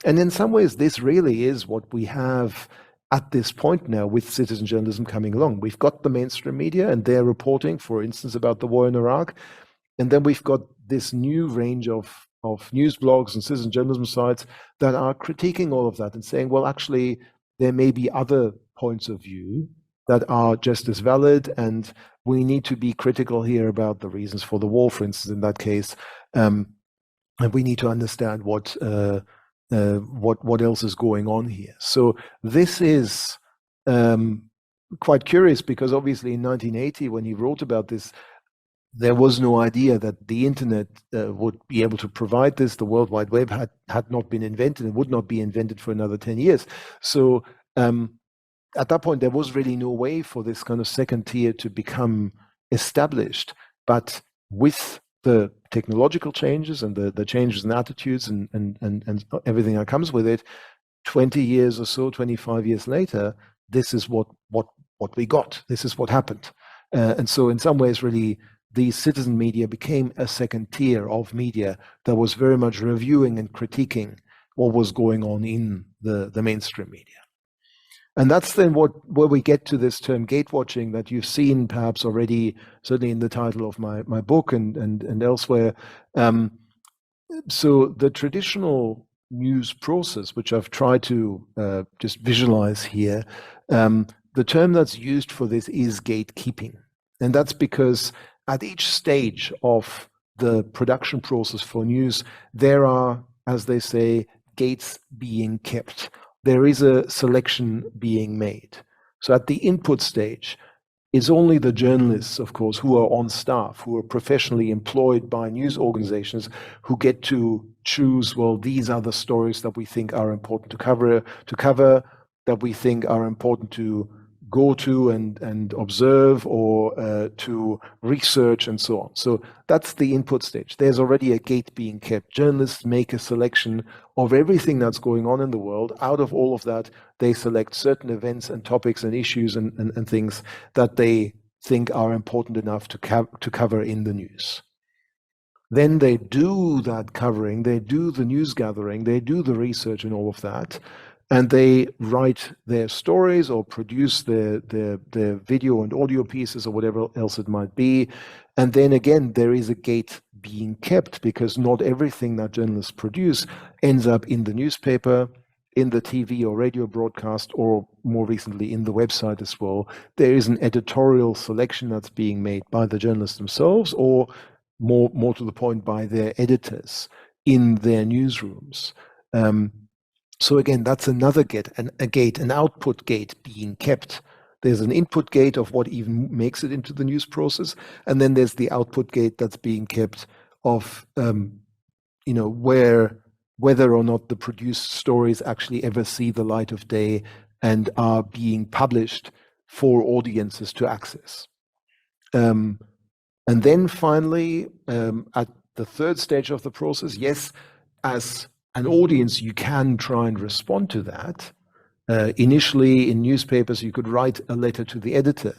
And in some ways, this really is what we have at this point now with citizen journalism coming along. We've got the mainstream media and they're reporting, for instance, about the war in Iraq. And then we've got this new range of news blogs and citizen journalism sites that are critiquing all of that and saying, well, actually, there may be other points of view that are just as valid, and we need to be critical here about the reasons for the war, for instance, in that case, and we need to understand what else is going on here. So this is quite curious, because obviously in 1980, when he wrote about this, there was no idea that the internet would be able to provide this. The World Wide Web had not been invented and would not be invented for another 10 years. So at that point, there was really no way for this kind of second tier to become established. But with the technological changes and the changes in attitudes and everything that comes with it, 20 years or so, 25 years later, this is what we got. This is what happened. And so in some ways, really, the citizen media became a second tier of media that was very much reviewing and critiquing what was going on in the mainstream media. And that's then where we get to this term gatewatching that you've seen perhaps already, certainly in the title of my book and elsewhere. So the traditional news process, which I've tried to just visualize here, the term that's used for this is gatekeeping. And that's because at each stage of the production process for news, there are, as they say, gates being kept. There is a selection being made. So at the input stage, it's only the journalists, of course, who are on staff, who are professionally employed by news organizations, who get to choose, well, these are the stories that we think are important to cover, that we think are important to go to and observe, or to research and so on. So that's the input stage. There's already a gate being kept. Journalists make a selection of everything that's going on in the world. Out of all of that, they select certain events and topics and issues and things that they think are important enough to cover in the news. Then they do that covering, they do the news gathering, they do the research and all of that, and they write their stories or produce their video and audio pieces or whatever else it might be. And then again, there is a gate being kept, because not everything that journalists produce ends up in the newspaper, in the TV or radio broadcast, or more recently in the website as well. There is an editorial selection that's being made by the journalists themselves, or more to the point, by their editors in their newsrooms. So again, that's another gate, an output gate being kept. There's an input gate of what even makes it into the news process, and then there's the output gate that's being kept of, whether or not the produced stories actually ever see the light of day and are being published for audiences to access. And then finally, at the third stage of the process, yes, as an audience, you can try and respond to that. Initially, in newspapers, you could write a letter to the editor.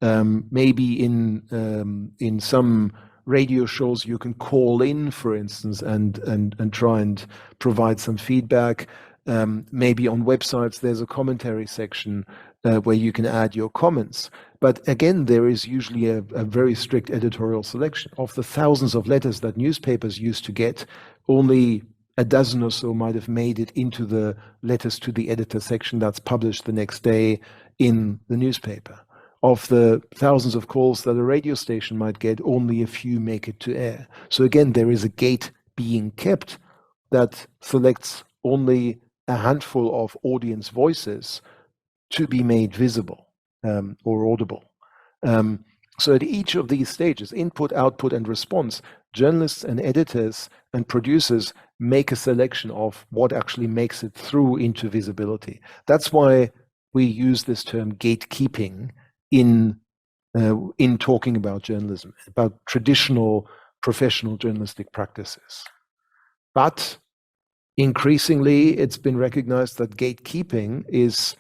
Maybe in some radio shows, you can call in, for instance, and try and provide some feedback. Maybe on websites, there's a commentary section where you can add your comments. But again, there is usually a very strict editorial selection. Of the thousands of letters that newspapers used to get, only a dozen or so might have made it into the letters to the editor section that's published the next day in the newspaper. Of the thousands of calls that a radio station might get, only a few make it to air. So again, there is a gate being kept that selects only a handful of audience voices to be made visible or audible. So at each of these stages, input, output, and response, journalists and editors and producers make a selection of what actually makes it through into visibility. That's why we use this term gatekeeping in talking about journalism, about traditional professional journalistic practices. But increasingly, it's been recognized that gatekeeping is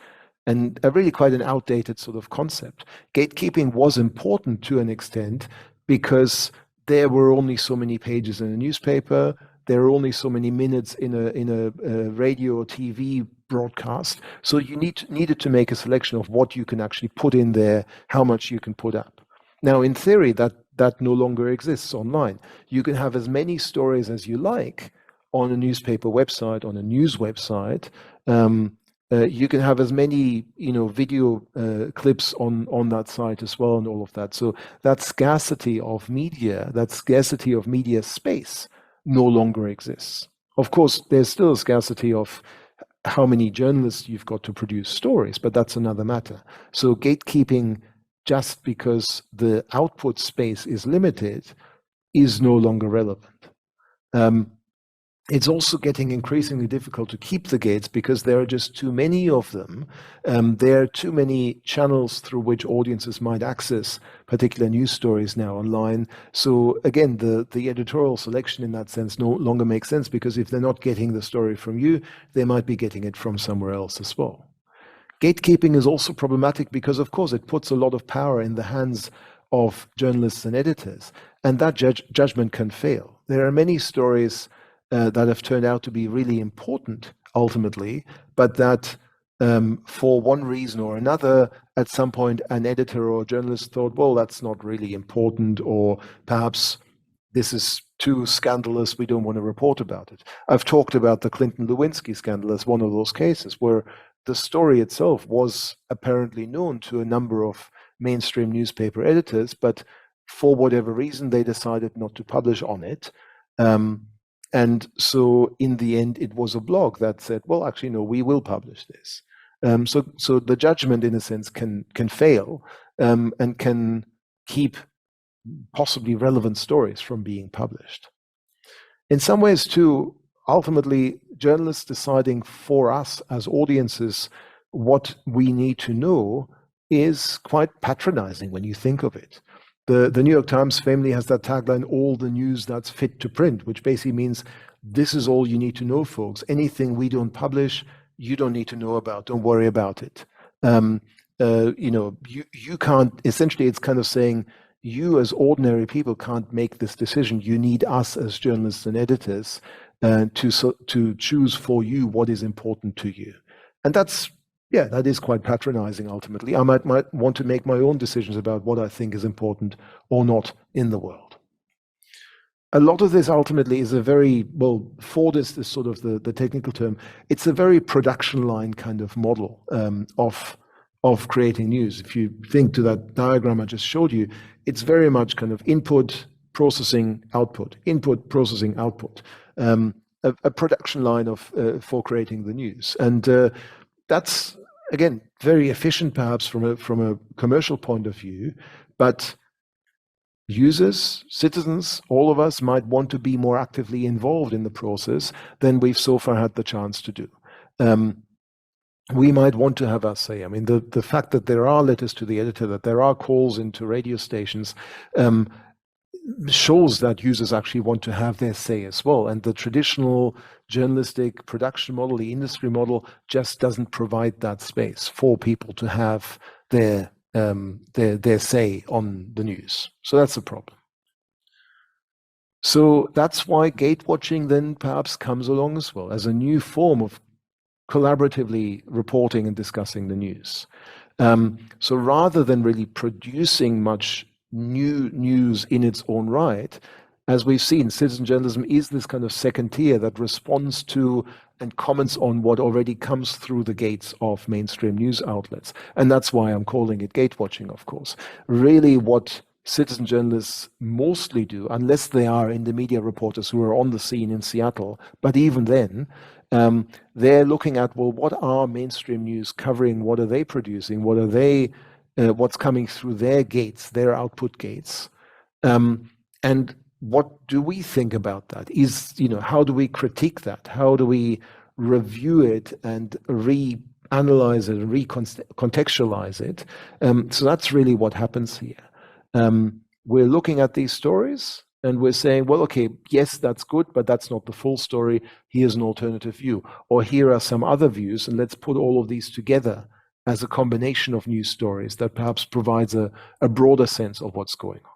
really quite an outdated sort of concept. Gatekeeping was important to an extent because there were only so many pages in a newspaper, there are only so many minutes in a radio or TV broadcast. So you needed to make a selection of what you can actually put in there, how much you can put up. Now, in theory, that no longer exists online. You can have as many stories as you like on a newspaper website, on a news website. You can have as many, video clips on that site as well, and all of that. So that scarcity of media, that scarcity of media space, no longer exists. Of course, there's still a scarcity of how many journalists you've got to produce stories, but that's another matter. So gatekeeping, just because the output space is limited, is no longer relevant. It's also getting increasingly difficult to keep the gates because there are just too many of them. There are too many channels through which audiences might access particular news stories now online. So again, the editorial selection in that sense no longer makes sense, because if they're not getting the story from you, they might be getting it from somewhere else as well. Gatekeeping is also problematic because, of course, it puts a lot of power in the hands of journalists and editors, and that judgment can fail. There are many stories that have turned out to be really important ultimately, but that for one reason or another, at some point, an editor or a journalist thought, well, that's not really important, or perhaps this is too scandalous, we don't want to report about it. I've talked about the Clinton-Lewinsky scandal as one of those cases where the story itself was apparently known to a number of mainstream newspaper editors, but for whatever reason, they decided not to publish on it. And so in the end, it was a blog that said, well, actually, no, we will publish this. So the judgment, in a sense, can fail and can keep possibly relevant stories from being published. In some ways, too, ultimately, journalists deciding for us as audiences what we need to know is quite patronizing when you think of it. The New York Times famously has that tagline, all the news that's fit to print, which basically means this is all you need to know, folks. Anything we don't publish, you don't need to know about. Don't worry about it. You can't, essentially it's kind of saying, you as ordinary people can't make this decision. You need us as journalists and editors to choose for you what is important to you. And that is quite patronizing ultimately. I might want to make my own decisions about what I think is important or not in the world. A lot of this ultimately is a very, Ford is sort of the technical term, it's a very production line kind of model of creating news. If you think to that diagram I just showed you, it's very much kind of input, processing, output, input, processing, output. A production line for creating the news. And that's, again, very efficient perhaps from a commercial point of view, but users, citizens, all of us might want to be more actively involved in the process than we've so far had the chance to do. We might want to have our say. I mean, the fact that there are letters to the editor, that there are calls into radio stations, shows that users actually want to have their say as well. And the traditional journalistic production model, the industry model, just doesn't provide that space for people to have their say on the news. So that's a problem. So that's why Gatewatching then perhaps comes along as well as a new form of collaboratively reporting and discussing the news. So rather than really producing much new news in its own right, as we've seen, citizen journalism is this kind of second tier that responds to and comments on what already comes through the gates of mainstream news outlets. And that's why I'm calling it gatewatching, of course. Really, what citizen journalists mostly do, unless they are in the media reporters who are on the scene in Seattle, but even then, they're looking at, well, what are mainstream news covering? What are they producing? What are they, what's coming through their gates, their output gates? And what do we think about that? How do we critique that? How do we review it and reanalyze it and recontextualize it? So that's really what happens here. We're looking at these stories and we're saying, well, okay, yes, that's good, but that's not the full story. Here's an alternative view. Or here are some other views, and let's put all of these together as a combination of news stories that perhaps provides a broader sense of what's going on.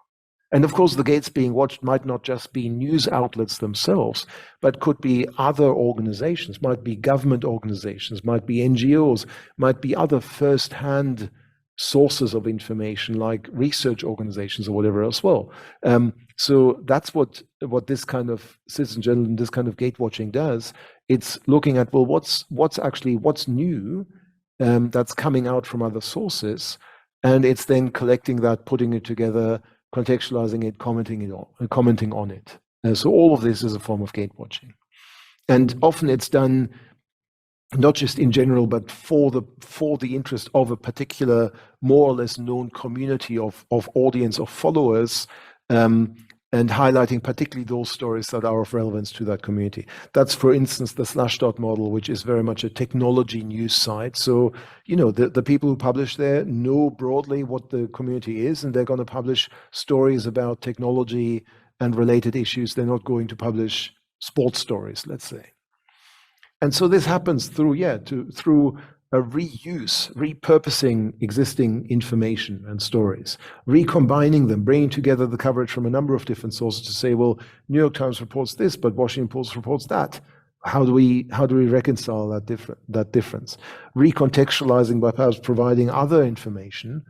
And of course, the gates being watched might not just be news outlets themselves, but could be other organizations, might be government organizations, might be NGOs, might be other first-hand sources of information like research organizations or whatever as well. So that's what this kind of citizen journalism, this kind of gate watching does. It's looking at, well, what's new that's coming out from other sources, and it's then collecting that, putting it together, contextualizing it, commenting on it. So all of this is a form of gate watching. And often it's done not just in general, but for the interest of a particular more or less known community of audience, of followers, and highlighting particularly those stories that are of relevance to that community. That's, for instance, the Slashdot model, which is very much a technology news site. So, the people who publish there know broadly what the community is, and they're going to publish stories about technology and related issues. They're not going to publish sports stories, let's say. And so this happens through a reuse, repurposing existing information and stories, recombining them, bringing together the coverage from a number of different sources to say, well, New York Times reports this, but Washington Post reports that. How do we reconcile that difference? Recontextualizing by perhaps providing other information.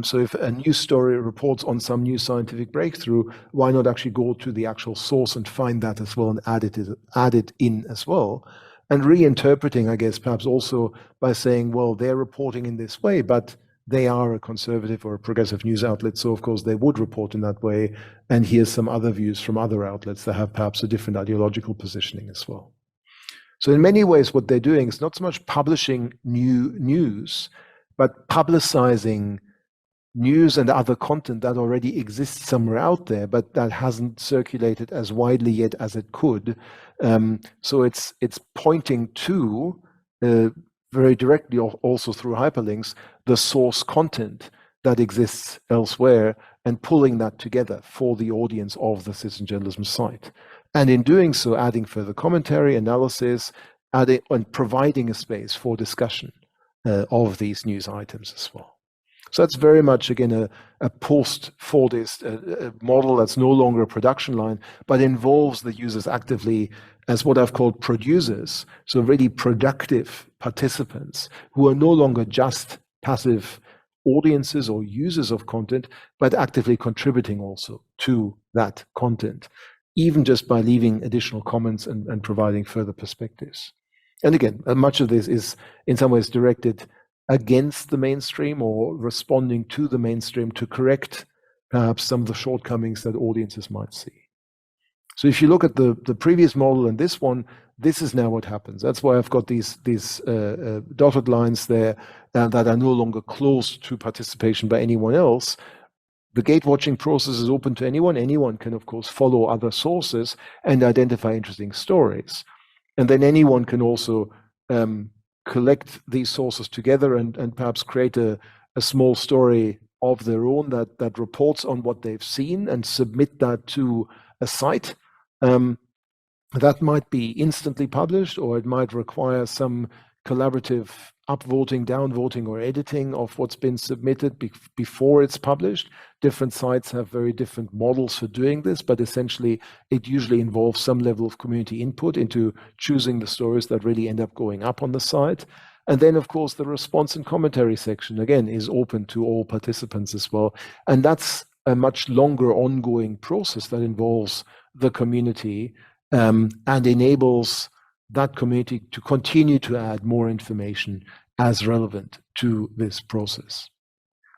So if a news story reports on some new scientific breakthrough, why not actually go to the actual source and find that as well and add it in as well? And reinterpreting, I guess, perhaps also by saying, well, they're reporting in this way, but they are a conservative or a progressive news outlet, so of course they would report in that way. And here's some other views from other outlets that have perhaps a different ideological positioning as well. So in many ways, what they're doing is not so much publishing new news, but publicizing news and other content that already exists somewhere out there, but that hasn't circulated as widely yet as it could. So it's pointing to very directly, also through hyperlinks, the source content that exists elsewhere and pulling that together for the audience of the citizen journalism site. And in doing so, adding further commentary, analysis, and providing a space for discussion of these news items as well. So that's very much, again, a post-Fordist model that's no longer a production line, but involves the users actively as what I've called producers, so really productive participants who are no longer just passive audiences or users of content, but actively contributing also to that content, even just by leaving additional comments and providing further perspectives. And again, much of this is in some ways directed against the mainstream or responding to the mainstream to correct perhaps some of the shortcomings that audiences might see. So if you look at the previous model and this one, this is now what happens. That's why I've got these dotted lines there that are no longer closed to participation by anyone else. The gate watching process is open to anyone. Anyone can, of course, follow other sources and identify interesting stories. And then anyone can also collect these sources together and perhaps create a small story of their own that reports on what they've seen and submit that to a site. That might be instantly published, or it might require some collaborative upvoting, downvoting, or editing of what's been submitted before it's published. Different sites have very different models for doing this, but essentially it usually involves some level of community input into choosing the stories that really end up going up on the site. And then, of course, the response and commentary section, again, is open to all participants as well. And that's a much longer ongoing process that involves the community and enables that community to continue to add more information as relevant to this process.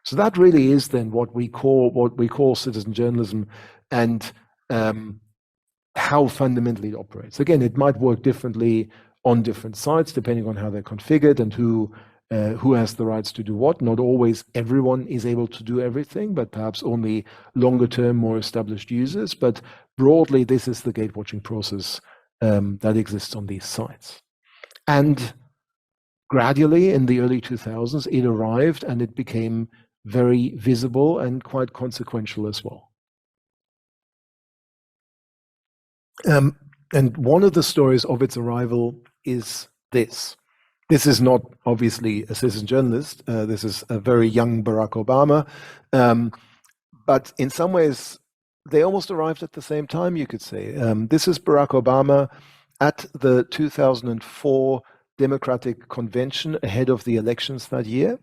So that really is then what we call citizen journalism, and how fundamentally it operates. Again, it might work differently on different sites depending on how they're configured and who has the rights to do what. Not always everyone is able to do everything, but perhaps only longer term, more established users. But broadly, this is the gatewatching process that exists on these sites. And gradually, in the early 2000s, it arrived and it became very visible and quite consequential as well. And one of the stories of its arrival is this. This is not obviously a citizen journalist. This is a very young Barack Obama. But in some ways, they almost arrived at the same time, you could say. This is Barack Obama at the 2004 Democratic Convention ahead of the elections that year.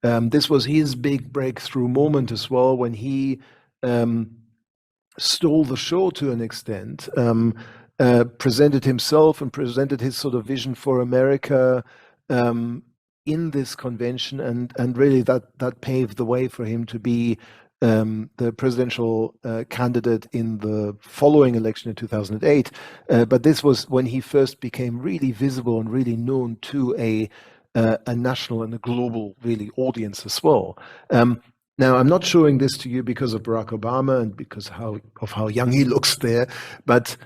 This was his big breakthrough moment as well, when he stole the show to an extent, presented himself and presented his sort of vision for America in this convention, and really that paved the way for him to be the presidential candidate in the following election in 2008. But this was when he first became really visible and really known to a national and a global really audience as well. Now, I'm not showing this to you because of Barack Obama and because of how young he looks there, but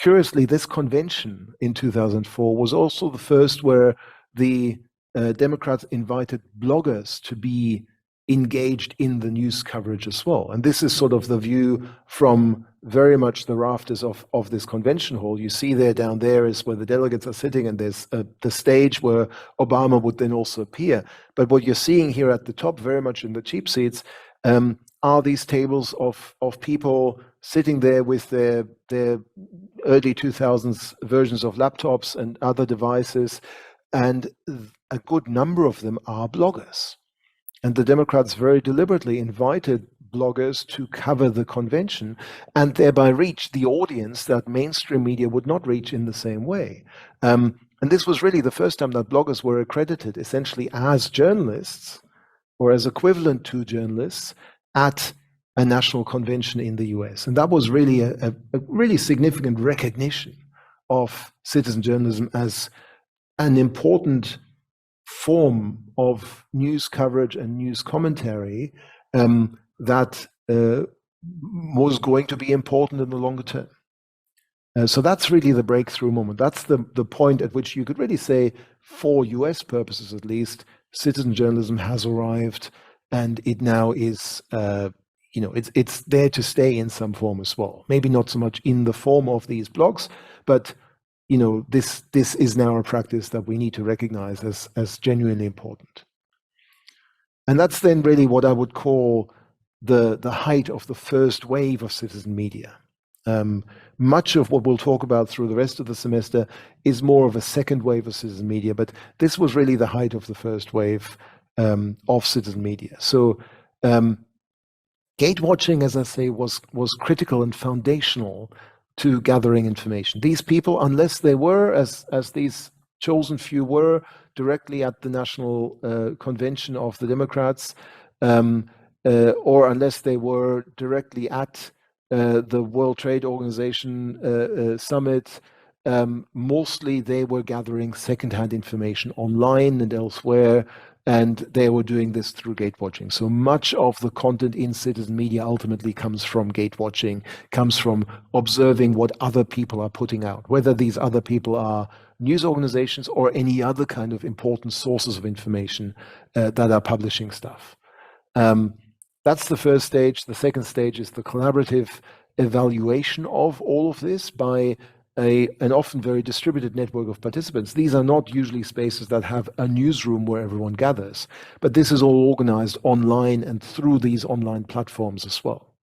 curiously, this convention in 2004 was also the first where the Democrats invited bloggers to be engaged in the news coverage as well. And this is sort of the view from very much the rafters of this convention hall. You see there down there is where the delegates are sitting, and there's the stage where Obama would then also appear. But what you're seeing here at the top, very much in the cheap seats, are these tables of people sitting there with their early 2000s versions of laptops and other devices, and a good number of them are bloggers. And the Democrats very deliberately invited bloggers to cover the convention and thereby reach the audience that mainstream media would not reach in the same way. And this was really the first time that bloggers were accredited essentially as journalists or as equivalent to journalists at a national convention in the US. And that was really a really significant recognition of citizen journalism as an important form of news coverage and news commentary that was going to be important in the longer term. So that's really the breakthrough moment. That's the point at which you could really say, for US purposes at least, citizen journalism has arrived, and it now is, it's there to stay in some form as well. Maybe not so much in the form of these blogs, but this is now a practice that we need to recognize as genuinely important. And that's then really what I would call the height of the first wave of citizen media. Much of what we'll talk about through the rest of the semester is more of a second wave of citizen media, but this was really the height of the first wave of citizen media. So gatewatching, as I say, was critical and foundational to gathering information. These people, unless they were, as these chosen few were, directly at the national convention of the Democrats, or unless they were directly at the World Trade Organization summit, mostly they were gathering secondhand information online and elsewhere, and they were doing this through gatewatching. So much of the content in citizen media ultimately comes from gatewatching, comes from observing what other people are putting out, whether these other people are news organizations or any other kind of important sources of information that are publishing stuff. That's the first stage. The second stage is the collaborative evaluation of all of this by an often very distributed network of participants. These are not usually spaces that have a newsroom where everyone gathers, but this is all organized online and through these online platforms as well.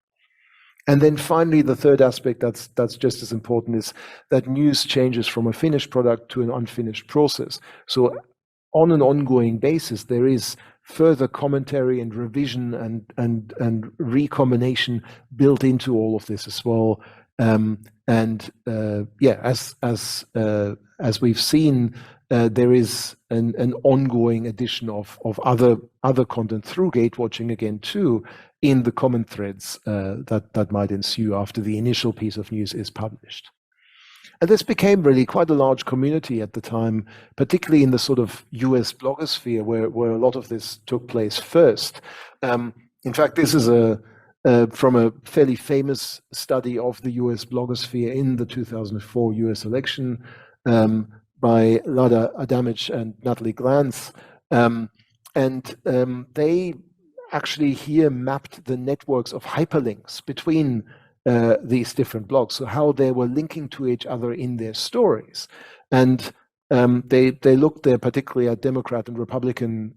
And then finally, the third aspect that's just as important is that news changes from a finished product to an unfinished process. So on an ongoing basis, there is further commentary and revision and recombination built into all of this as well. As we've seen, there is an ongoing addition of other content through Gatewatching again too in the comment threads that might ensue after the initial piece of news is published. And this became really quite a large community at the time, particularly in the sort of US blogosphere where a lot of this took place first. In fact, this is from a fairly famous study of the US blogosphere in the 2004 US election by Lada Adamic and Natalie Glantz. They actually here mapped the networks of hyperlinks between these different blogs, so how they were linking to each other in their stories. And they looked there particularly at Democrat and Republican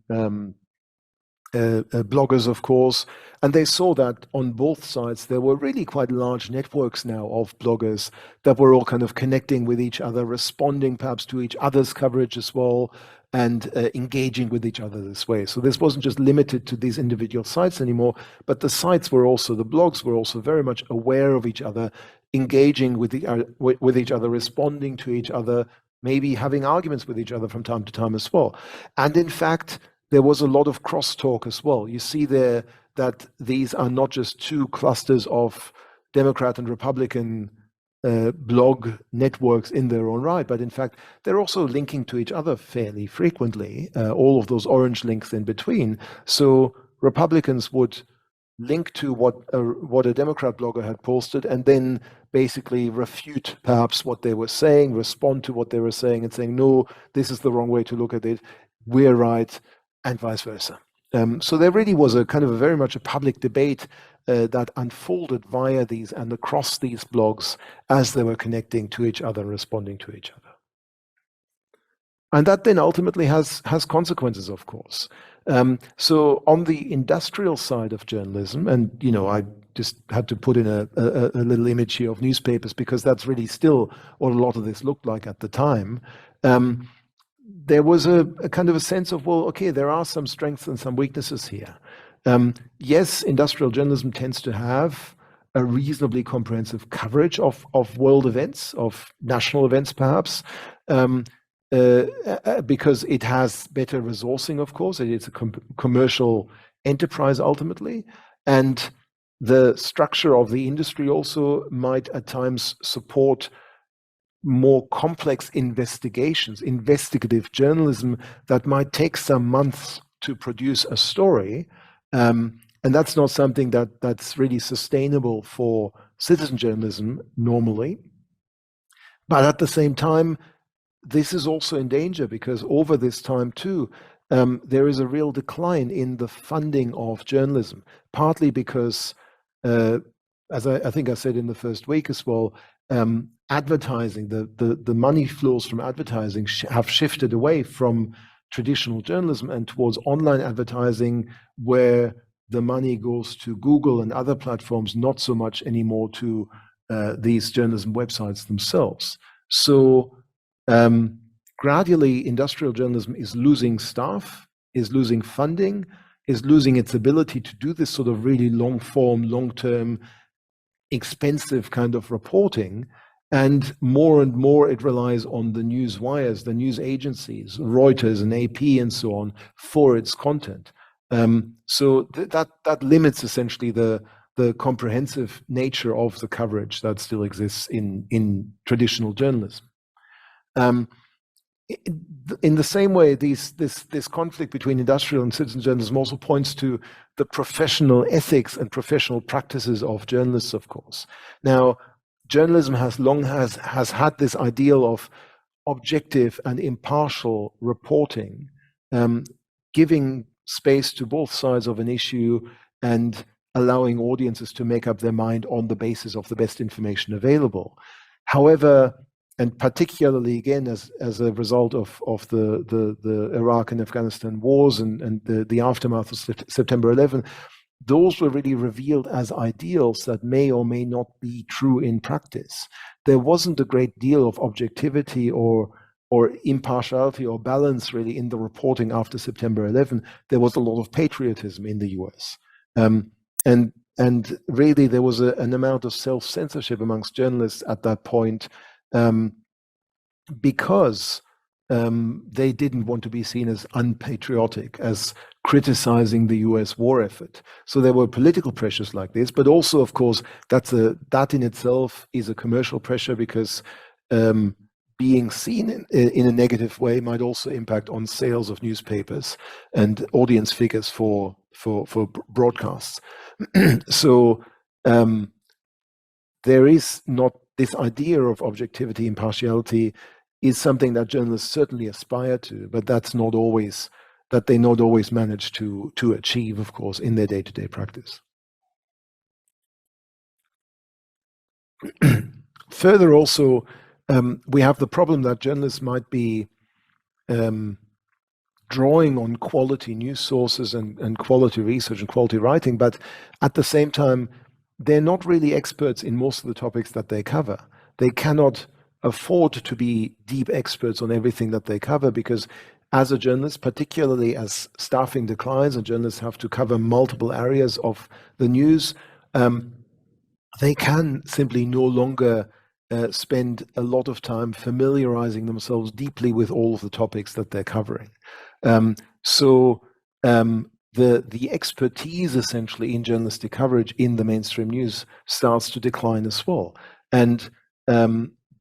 bloggers, of course, and they saw that on both sides there were really quite large networks now of bloggers that were all kind of connecting with each other, responding perhaps to each other's coverage as well, and engaging with each other this way. So this wasn't just limited to these individual sites anymore, but the sites were also, the blogs were also very much aware of each other, engaging with each other, responding to each other, maybe having arguments with each other from time to time as well. And in fact, there was a lot of crosstalk as well. You see there that these are not just two clusters of Democrat and Republican blog networks in their own right, but in fact, they're also linking to each other fairly frequently, all of those orange links in between. So Republicans would link to what a Democrat blogger had posted and then basically refute perhaps what they were saying, respond to what they were saying and saying, no, this is the wrong way to look at it, we're right, and vice versa. So there really was a kind of very much a public debate that unfolded via these and across these blogs as they were connecting to each other, responding to each other. And that then ultimately has consequences, of course. So on the industrial side of journalism, and I just had to put in a little image here of newspapers because that's really still what a lot of this looked like at the time. There was a kind of a sense of, well, okay, there are some strengths and some weaknesses here. Yes, industrial journalism tends to have a reasonably comprehensive coverage of world events, of national events perhaps, because it has better resourcing, of course. It's a commercial enterprise ultimately. And the structure of the industry also might at times support more complex investigations, investigative journalism that might take some months to produce a story. And that's not something that's really sustainable for citizen journalism normally. But at the same time, this is also in danger because over this time too, there is a real decline in the funding of journalism, partly because, as I think I said in the first week as well, advertising, the money flows from advertising have shifted away from traditional journalism and towards online advertising, where the money goes to Google and other platforms, not so much anymore to these journalism websites themselves. So gradually, industrial journalism is losing staff, is losing funding, is losing its ability to do this sort of really long-form, long-term, expensive kind of reporting. And more it relies on the news wires, the news agencies, Reuters and AP and so on, for its content. So that limits essentially the comprehensive nature of the coverage that still exists in traditional journalism. In the same way, this conflict between industrial and citizen journalism also points to the professional ethics and professional practices of journalists, of course. Now, journalism has had this ideal of objective and impartial reporting, giving space to both sides of an issue and allowing audiences to make up their mind on the basis of the best information available. However, and particularly again as a result of the Iraq and Afghanistan wars and the aftermath of September 11, those were really revealed as ideals that may or may not be true in practice. There wasn't a great deal of objectivity or or impartiality or balance really in the reporting after September 11, there was a lot of patriotism in the US. And really there was an amount of self-censorship amongst journalists at that point, because they didn't want to be seen as unpatriotic, as criticizing the US war effort. So there were political pressures like this, but also, of course, that in itself is a commercial pressure, because being seen in a negative way might also impact on sales of newspapers and audience figures for broadcasts. So there is not this idea of objectivity, impartiality is something that journalists certainly aspire to, but that they not always manage to achieve, of course, in their day-to-day practice. Further, also, we have the problem that journalists might be drawing on quality news sources and quality research and quality writing, but at the same time, they're not really experts in most of the topics that they cover. They cannot afford to be deep experts on everything that they cover, because as a journalist, particularly as staffing declines and journalists have to cover multiple areas of the news, they can simply no longer spend a lot of time familiarizing themselves deeply with all of the topics that they're covering. So the expertise essentially in journalistic coverage in the mainstream news starts to decline as well. And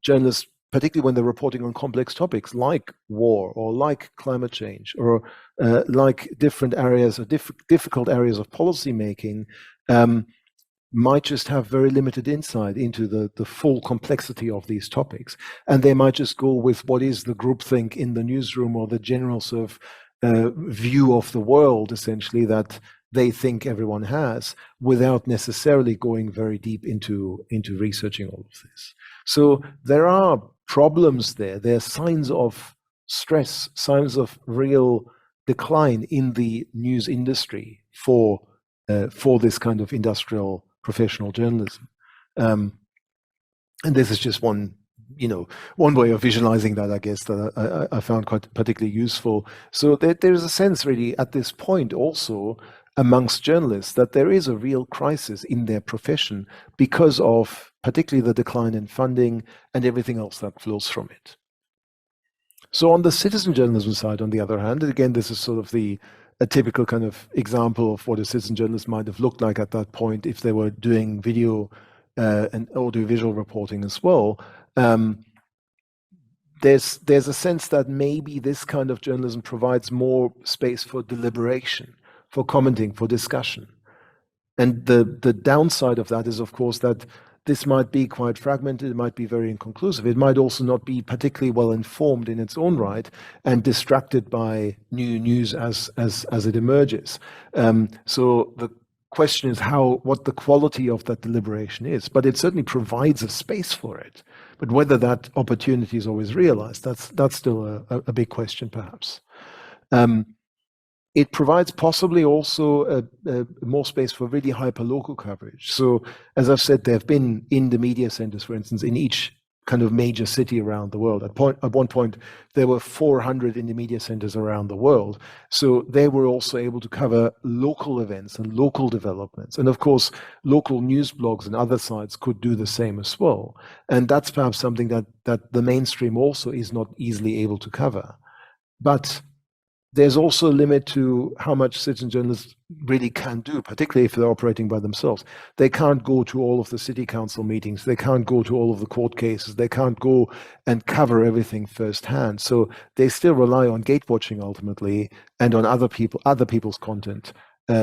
journalists, particularly when they're reporting on complex topics like war or like climate change or like different areas or difficult areas of policy making, might just have very limited insight into the full complexity of these topics. And they might just go with what is the groupthink in the newsroom or the general sort of view of the world, essentially, that they think everyone has, without necessarily going very deep into researching all of this. So there are problems there. There are signs of stress, signs of real decline in the news industry for this kind of industrial professional journalism. And this is just one way of visualizing that, I guess, that I found quite particularly useful. So there's a sense really at this point also amongst journalists that there is a real crisis in their profession because of particularly the decline in funding and everything else that flows from it. So on the citizen journalism side, on the other hand, again, this is sort of a typical kind of example of what a citizen journalist might have looked like at that point if they were doing video and audiovisual reporting as well. There's a sense that maybe this kind of journalism provides more space for deliberation, for commenting, for discussion. And the downside of that is, of course, that this might be quite fragmented, it might be very inconclusive, it might also not be particularly well informed in its own right and distracted by new news as it emerges. So the question is what the quality of that deliberation is, but it certainly provides a space for it. But whether that opportunity is always realized, that's still a big question, perhaps. It provides possibly also more space for really hyper-local coverage. So, as I've said, there have been in the media centers, for instance, in each kind of major city around the world. At one point, there were 400 in the media centers around the world. So they were also able to cover local events and local developments. And of course, local news blogs and other sites could do the same as well. And that's perhaps something that the mainstream also is not easily able to cover. But there's also a limit to how much citizen journalists really can do, particularly if they're operating by themselves. They can't go to all of the city council meetings. They can't go to all of the court cases. They can't go and cover everything firsthand. So they still rely on gatewatching ultimately and on other people's content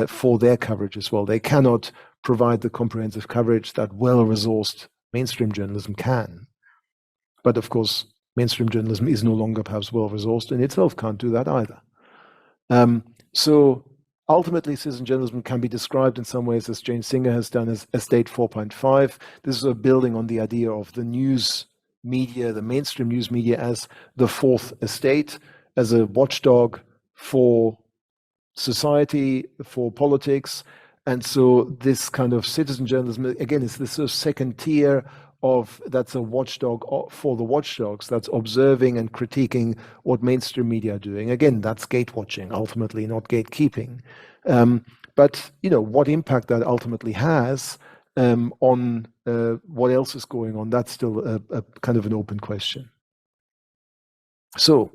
for their coverage as well. They cannot provide the comprehensive coverage that well-resourced mainstream journalism can. But of course, mainstream journalism is no longer perhaps well-resourced and itself can't do that either. So ultimately, citizen journalism can be described in some ways, as Jane Singer has done, as Estate 4.5. This is a building on the idea of the news media, the mainstream news media, as the fourth estate, as a watchdog for society, for politics. And so this kind of citizen journalism, again, is this sort of second tier that's a watchdog for the watchdogs, that's observing and critiquing what mainstream media are doing. Again, that's gatewatching, ultimately, not gatekeeping. But what impact that ultimately has on what else is going on, that's still a kind of an open question. So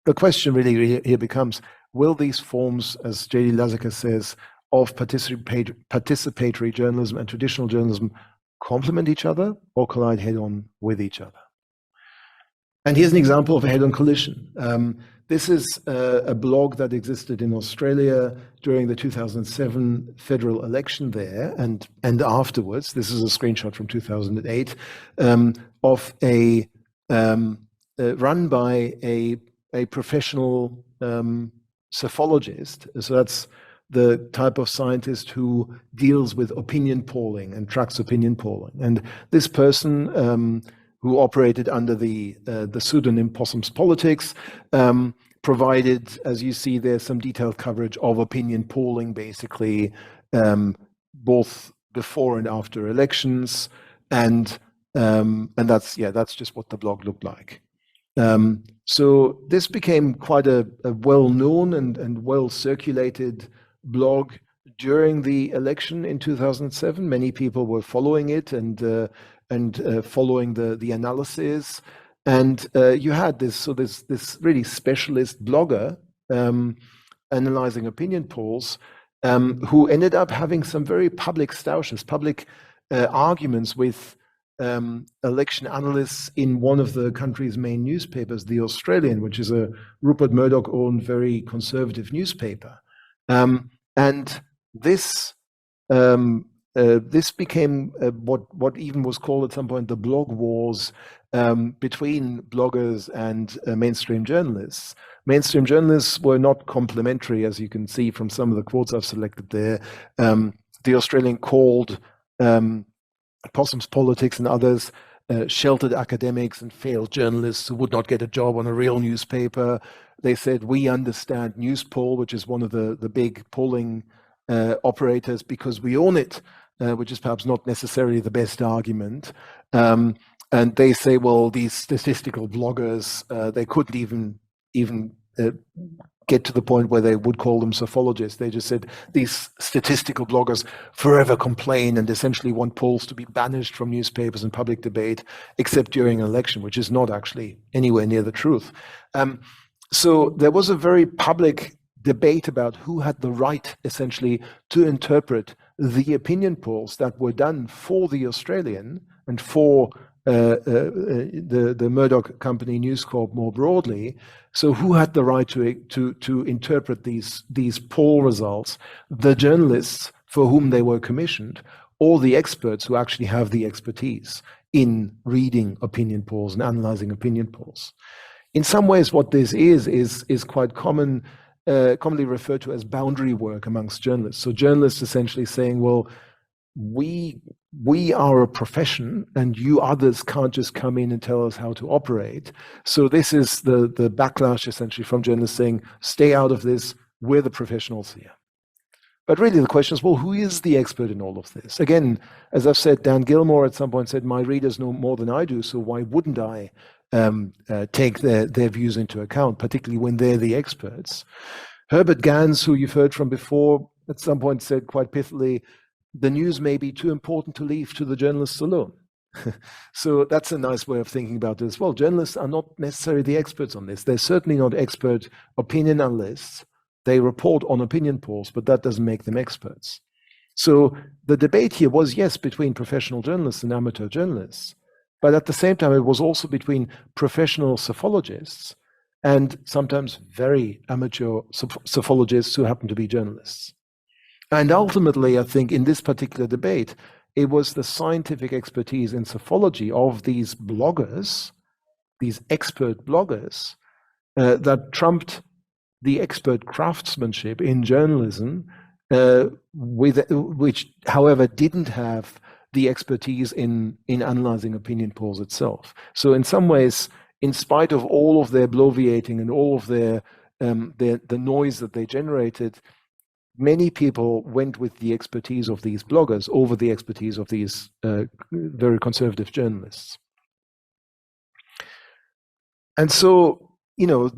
the question really here becomes, will these forms, as J.D. Lazaker says, of participatory journalism and traditional journalism complement each other or collide head-on with each other? And here's an example of a head-on collision. This is a blog that existed in Australia during the 2007 federal election there, and afterwards. This is a screenshot from 2008 of a run by a professional psephologist. So that's the type of scientist who deals with opinion polling and tracks opinion polling. And this person, who operated under the pseudonym Possum's Politics, provided, as you see there, some detailed coverage of opinion polling, basically, both before and after elections, and that's just what the blog looked like. So this became quite a well-known and well-circulated blog during the election in 2007. Many people were following it and following the analysis, and you had this really specialist blogger analyzing opinion polls, who ended up having some very public stoushes, public arguments with election analysts in one of the country's main newspapers, The Australian, which is a Rupert Murdoch-owned, very conservative newspaper, and this became what even was called at some point the blog wars between bloggers and mainstream journalists. Mainstream journalists were not complimentary, as you can see from some of the quotes I've selected there. The Australian called Possum's Politics and others sheltered academics and failed journalists who would not get a job on a real newspaper. They said, we understand Newspoll, which is one of the big polling operators, because we own it, which is perhaps not necessarily the best argument. And they say, well, these statistical bloggers, they couldn't even get to the point where they would call them psephologists. They just said these statistical bloggers forever complain and essentially want polls to be banished from newspapers and public debate, except during an election, which is not actually anywhere near the truth. So there was a very public debate about who had the right, essentially, to interpret the opinion polls that were done for The Australian and for the Murdoch company, News Corp, more broadly. So who had the right to interpret these poll results? The journalists for whom they were commissioned, or the experts who actually have the expertise in reading opinion polls and analyzing opinion polls? In some ways, what this is quite commonly referred to as boundary work amongst journalists. So journalists essentially saying, well, we are a profession, and you others can't just come in and tell us how to operate. So this is the backlash, essentially, from journalists saying, stay out of this, we're the professionals here. But really the question is, well, who is the expert in all of this? Again, as I've said, Dan Gilmore at some point said, my readers know more than I do, so why wouldn't I take their views into account, particularly when they're the experts? Herbert Gans, who you've heard from before, at some point said quite pithily, the news may be too important to leave to the journalists alone. So that's a nice way of thinking about this. Well, journalists are not necessarily the experts on this. They're certainly not expert opinion analysts. They report on opinion polls, but that doesn't make them experts. So the debate here was, yes, between professional journalists and amateur journalists, but at the same time, it was also between professional psephologists and sometimes very amateur psephologists who happen to be journalists. And ultimately, I think in this particular debate, it was the scientific expertise in psephology of these bloggers, these expert bloggers, that trumped the expert craftsmanship in journalism, which, however, didn't have the expertise in analyzing opinion polls itself. So in some ways, in spite of all of their bloviating and all of their the noise that they generated, many people went with the expertise of these bloggers over the expertise of these very conservative journalists. And so,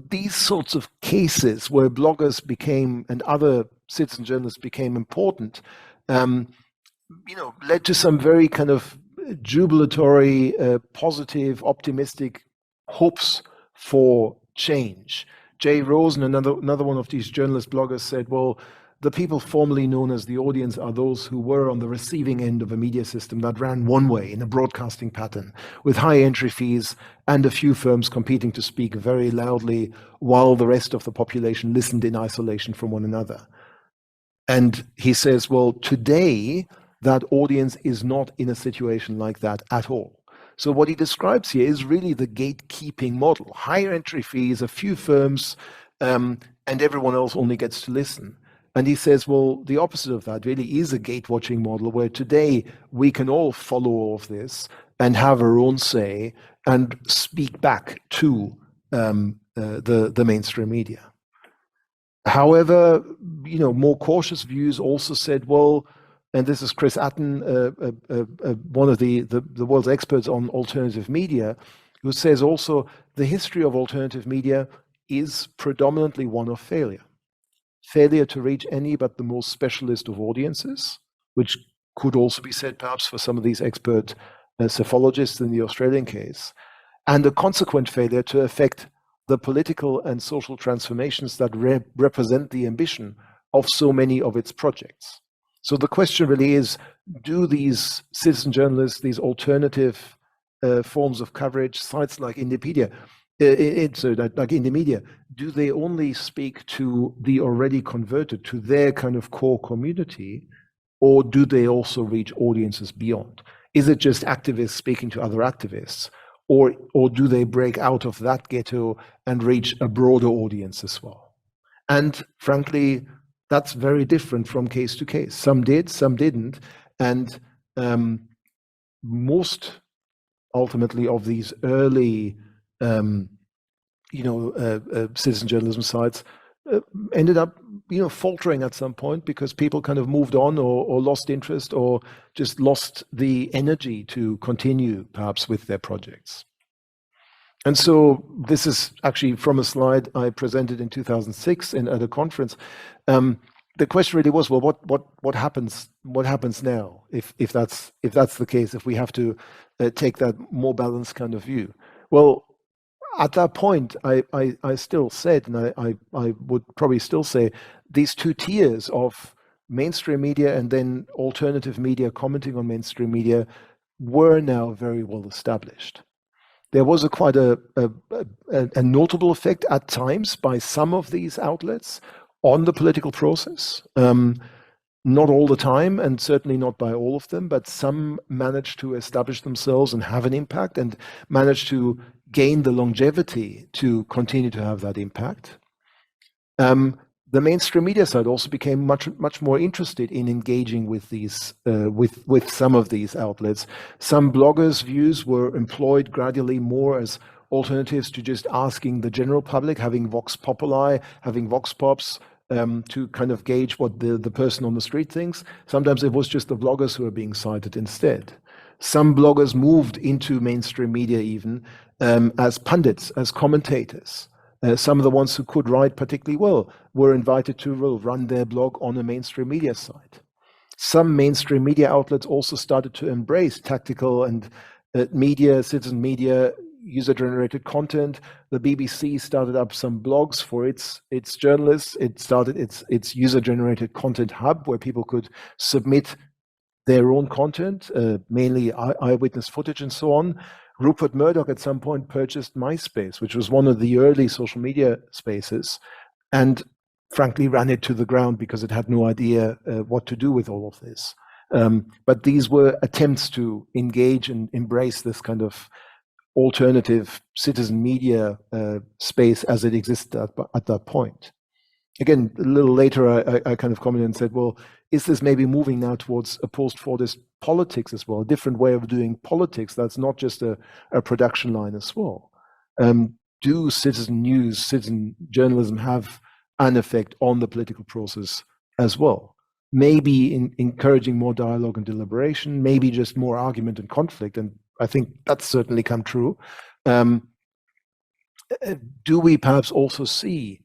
these sorts of cases where bloggers became and other citizen journalists became important, led to some very kind of jubilatory, positive, optimistic hopes for change. Jay Rosen, another one of these journalist bloggers, said, well, the people formerly known as the audience are those who were on the receiving end of a media system that ran one way in a broadcasting pattern, with high entry fees and a few firms competing to speak very loudly while the rest of the population listened in isolation from one another. And he says, well, today, that audience is not in a situation like that at all. So what he describes here is really the gatekeeping model. Higher entry fees, a few firms, and everyone else only gets to listen. And he says, well, the opposite of that really is a gate-watching model where today we can all follow all of this and have our own say and speak back to the mainstream media. However, more cautious views also said, well, and this is Chris Atten, one of the world's experts on alternative media, who says also the history of alternative media is predominantly one of failure. Failure to reach any but the most specialist of audiences, which could also be said perhaps for some of these expert psephologists in the Australian case, and a consequent failure to affect the political and social transformations that represent the ambition of so many of its projects. So the question really is, do these citizen journalists, these alternative forms of coverage, sites like Indypedia, like Indymedia, do they only speak to the already converted, to their kind of core community, or do they also reach audiences beyond? Is it just activists speaking to other activists, or do they break out of that ghetto and reach a broader audience as well? And frankly, that's very different from case to case. Some did, some didn't, and most ultimately of these early citizen journalism sites ended up faltering at some point because people kind of moved on or lost interest or just lost the energy to continue perhaps with their projects. And so this is actually from a slide I presented in 2006 at a conference. The question really was, well, what happens now if that's the case, if we have to take that more balanced kind of view? Well, at that point, I still said, and I would probably still say, these two tiers of mainstream media and then alternative media commenting on mainstream media were now very well established. There was quite a notable effect at times by some of these outlets on the political process. Not all the time, and certainly not by all of them, but some managed to establish themselves and have an impact and managed to gain the longevity to continue to have that impact. The mainstream media side also became much more interested in engaging with these with some of these outlets. Some bloggers' views were employed gradually more as alternatives to just asking the general public, having vox populi, having vox pops, to kind of gauge what the person on the street thinks. Sometimes it was just the bloggers who were being cited instead. Some bloggers moved into mainstream media even as pundits, as commentators. Some of the ones who could write particularly well were invited to run their blog on a mainstream media site. Some mainstream media outlets also started to embrace tactical and citizen media, user-generated content. The BBC started up some blogs for its journalists. It started its user-generated content hub where people could submit their own content, mainly eyewitness footage and so on. Rupert Murdoch at some point purchased MySpace, which was one of the early social media spaces, and frankly ran it to the ground because it had no idea what to do with all of this. But these were attempts to engage and embrace this kind of alternative citizen media space as it existed at that point. Again, a little later, I kind of commented and said, well, is this maybe moving now towards a post-Fordist politics as well, a different way of doing politics that's not just a production line as well? Do citizen news, citizen journalism have an effect on the political process as well. Maybe encouraging more dialogue and deliberation, maybe just more argument and conflict. And I think that's certainly come true. Do we perhaps also see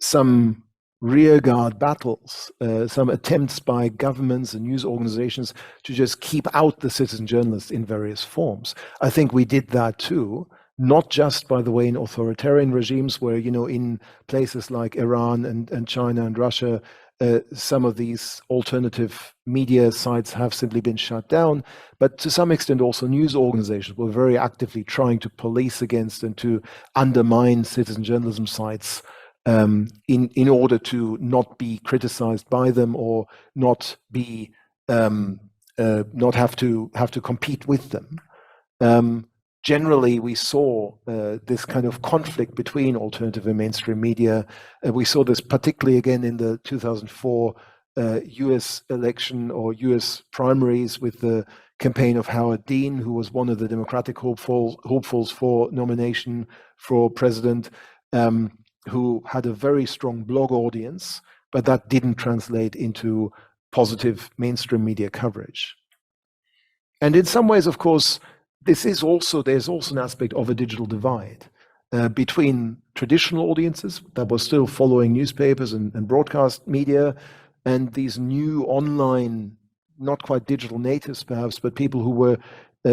some rearguard battles, some attempts by governments and news organizations to just keep out the citizen journalists in various forms? I think we did that too, not just, by the way, in authoritarian regimes where, in places like Iran and China and Russia, some of these alternative media sites have simply been shut down, but to some extent also news organizations were very actively trying to police against and to undermine citizen journalism sites in order to not be criticized by them or not be not have to compete with them. Generally, we saw this kind of conflict between alternative and mainstream media. We saw this particularly again in the 2004 US election or US primaries with the campaign of Howard Dean, who was one of the Democratic hopefuls for nomination for president, who had a very strong blog audience, but that didn't translate into positive mainstream media coverage. And in some ways, of course, there's also an aspect of a digital divide between traditional audiences that were still following newspapers and broadcast media and these new online, not quite digital natives perhaps, but people who were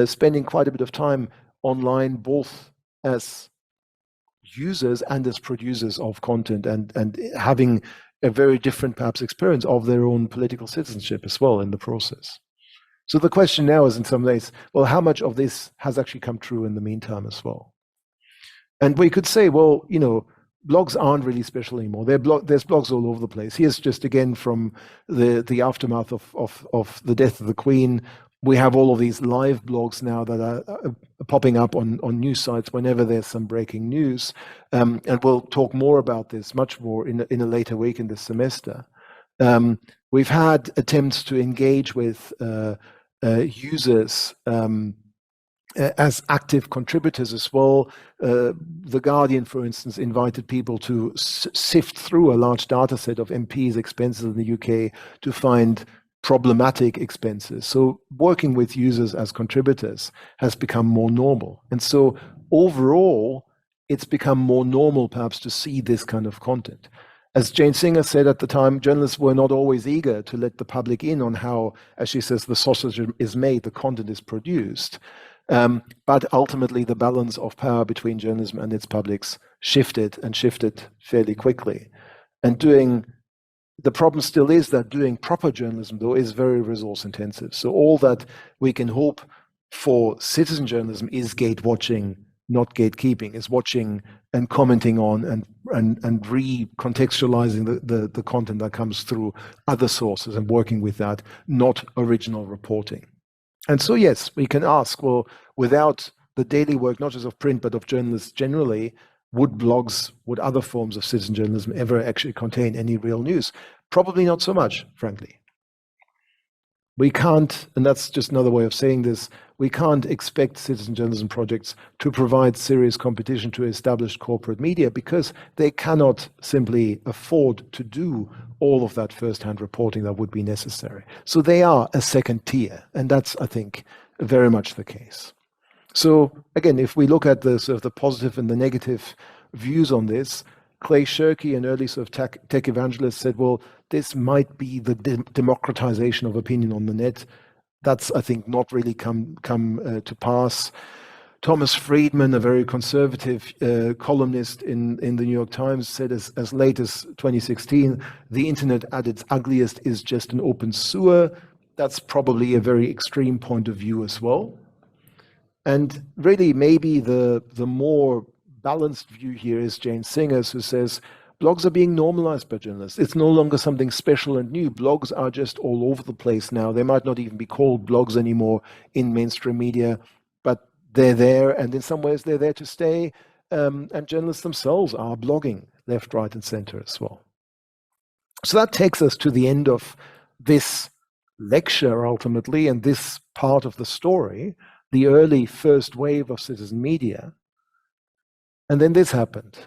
spending quite a bit of time online, both as users and as producers of content and having a very different perhaps experience of their own political citizenship as well in the process. So the question now is in some ways, well, how much of this has actually come true in the meantime as well? And we could say, well, blogs aren't really special anymore. There's blogs all over the place. Here's just again from the aftermath of the death of the Queen. We have all of these live blogs now that are popping up on news sites whenever there's some breaking news. And we'll talk more about this, much more in a later week in this semester. We've had attempts to engage with users as active contributors as well. The Guardian, for instance, invited people to sift through a large data set of MPs' expenses in the UK to find problematic expenses. So working with users as contributors has become more normal. And so overall, it's become more normal perhaps to see this kind of content. As Jane Singer said at the time, journalists were not always eager to let the public in on how, as she says, the sausage is made, the content is produced. But ultimately, the balance of power between journalism and its publics shifted fairly quickly. And the problem still is that doing proper journalism, though, is very resource intensive. So all that we can hope for citizen journalism is gate watching, not gatekeeping, is watching and commenting on and recontextualizing the content that comes through other sources and working with that, not original reporting. And so, yes, we can ask, well, without the daily work, not just of print, but of journalists generally, would blogs, would other forms of citizen journalism ever actually contain any real news? Probably not so much, frankly. We can't, and that's just another way of saying this, we can't expect citizen journalism projects to provide serious competition to established corporate media because they cannot simply afford to do all of that first-hand reporting that would be necessary. So they are a second tier, and that's, I think, very much the case. So again, if we look at the sort of the positive and the negative views on this, Clay Shirky, an early sort of tech evangelist, said, well, this might be the democratization of opinion on the net. That's, I think, not really come to pass. Thomas Friedman, a very conservative columnist in the New York Times, said as late as 2016, the internet at its ugliest is just an open sewer. That's probably a very extreme point of view as well. And really, maybe the more balanced view here is Jane Singer's, who says blogs are being normalized by journalists. It's no longer something special and new. Blogs are just all over the place now. They might not even be called blogs anymore in mainstream media, but they're there, and in some ways they're there to stay. And journalists themselves are blogging left, right, and center as well. So that takes us to the end of this lecture, ultimately, and this part of the story, the early first wave of citizen media. And then this happened.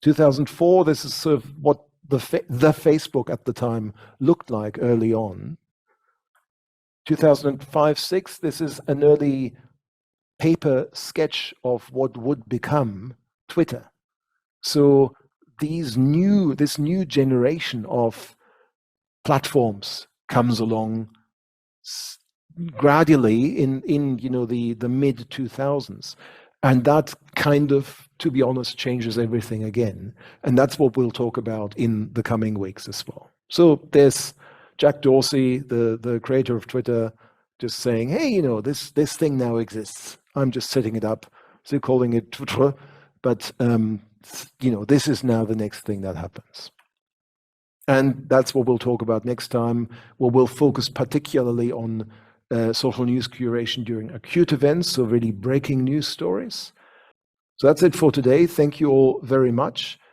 2004, this is sort of what the Facebook at the time looked like early on. 2005-6, this is an early paper sketch of what would become Twitter. So this new generation of platforms comes along gradually in the mid 2000s, and that kind of, to be honest, changes everything again. And that's what we'll talk about in the coming weeks as well. So there's Jack Dorsey, the creator of Twitter, just saying, hey, this thing now exists. I'm just setting it up, still calling it Twitter, but this is now the next thing that happens. And that's what we'll talk about next time, where we'll focus particularly on social news curation during acute events, so really breaking news stories. So that's it for today. Thank you all very much.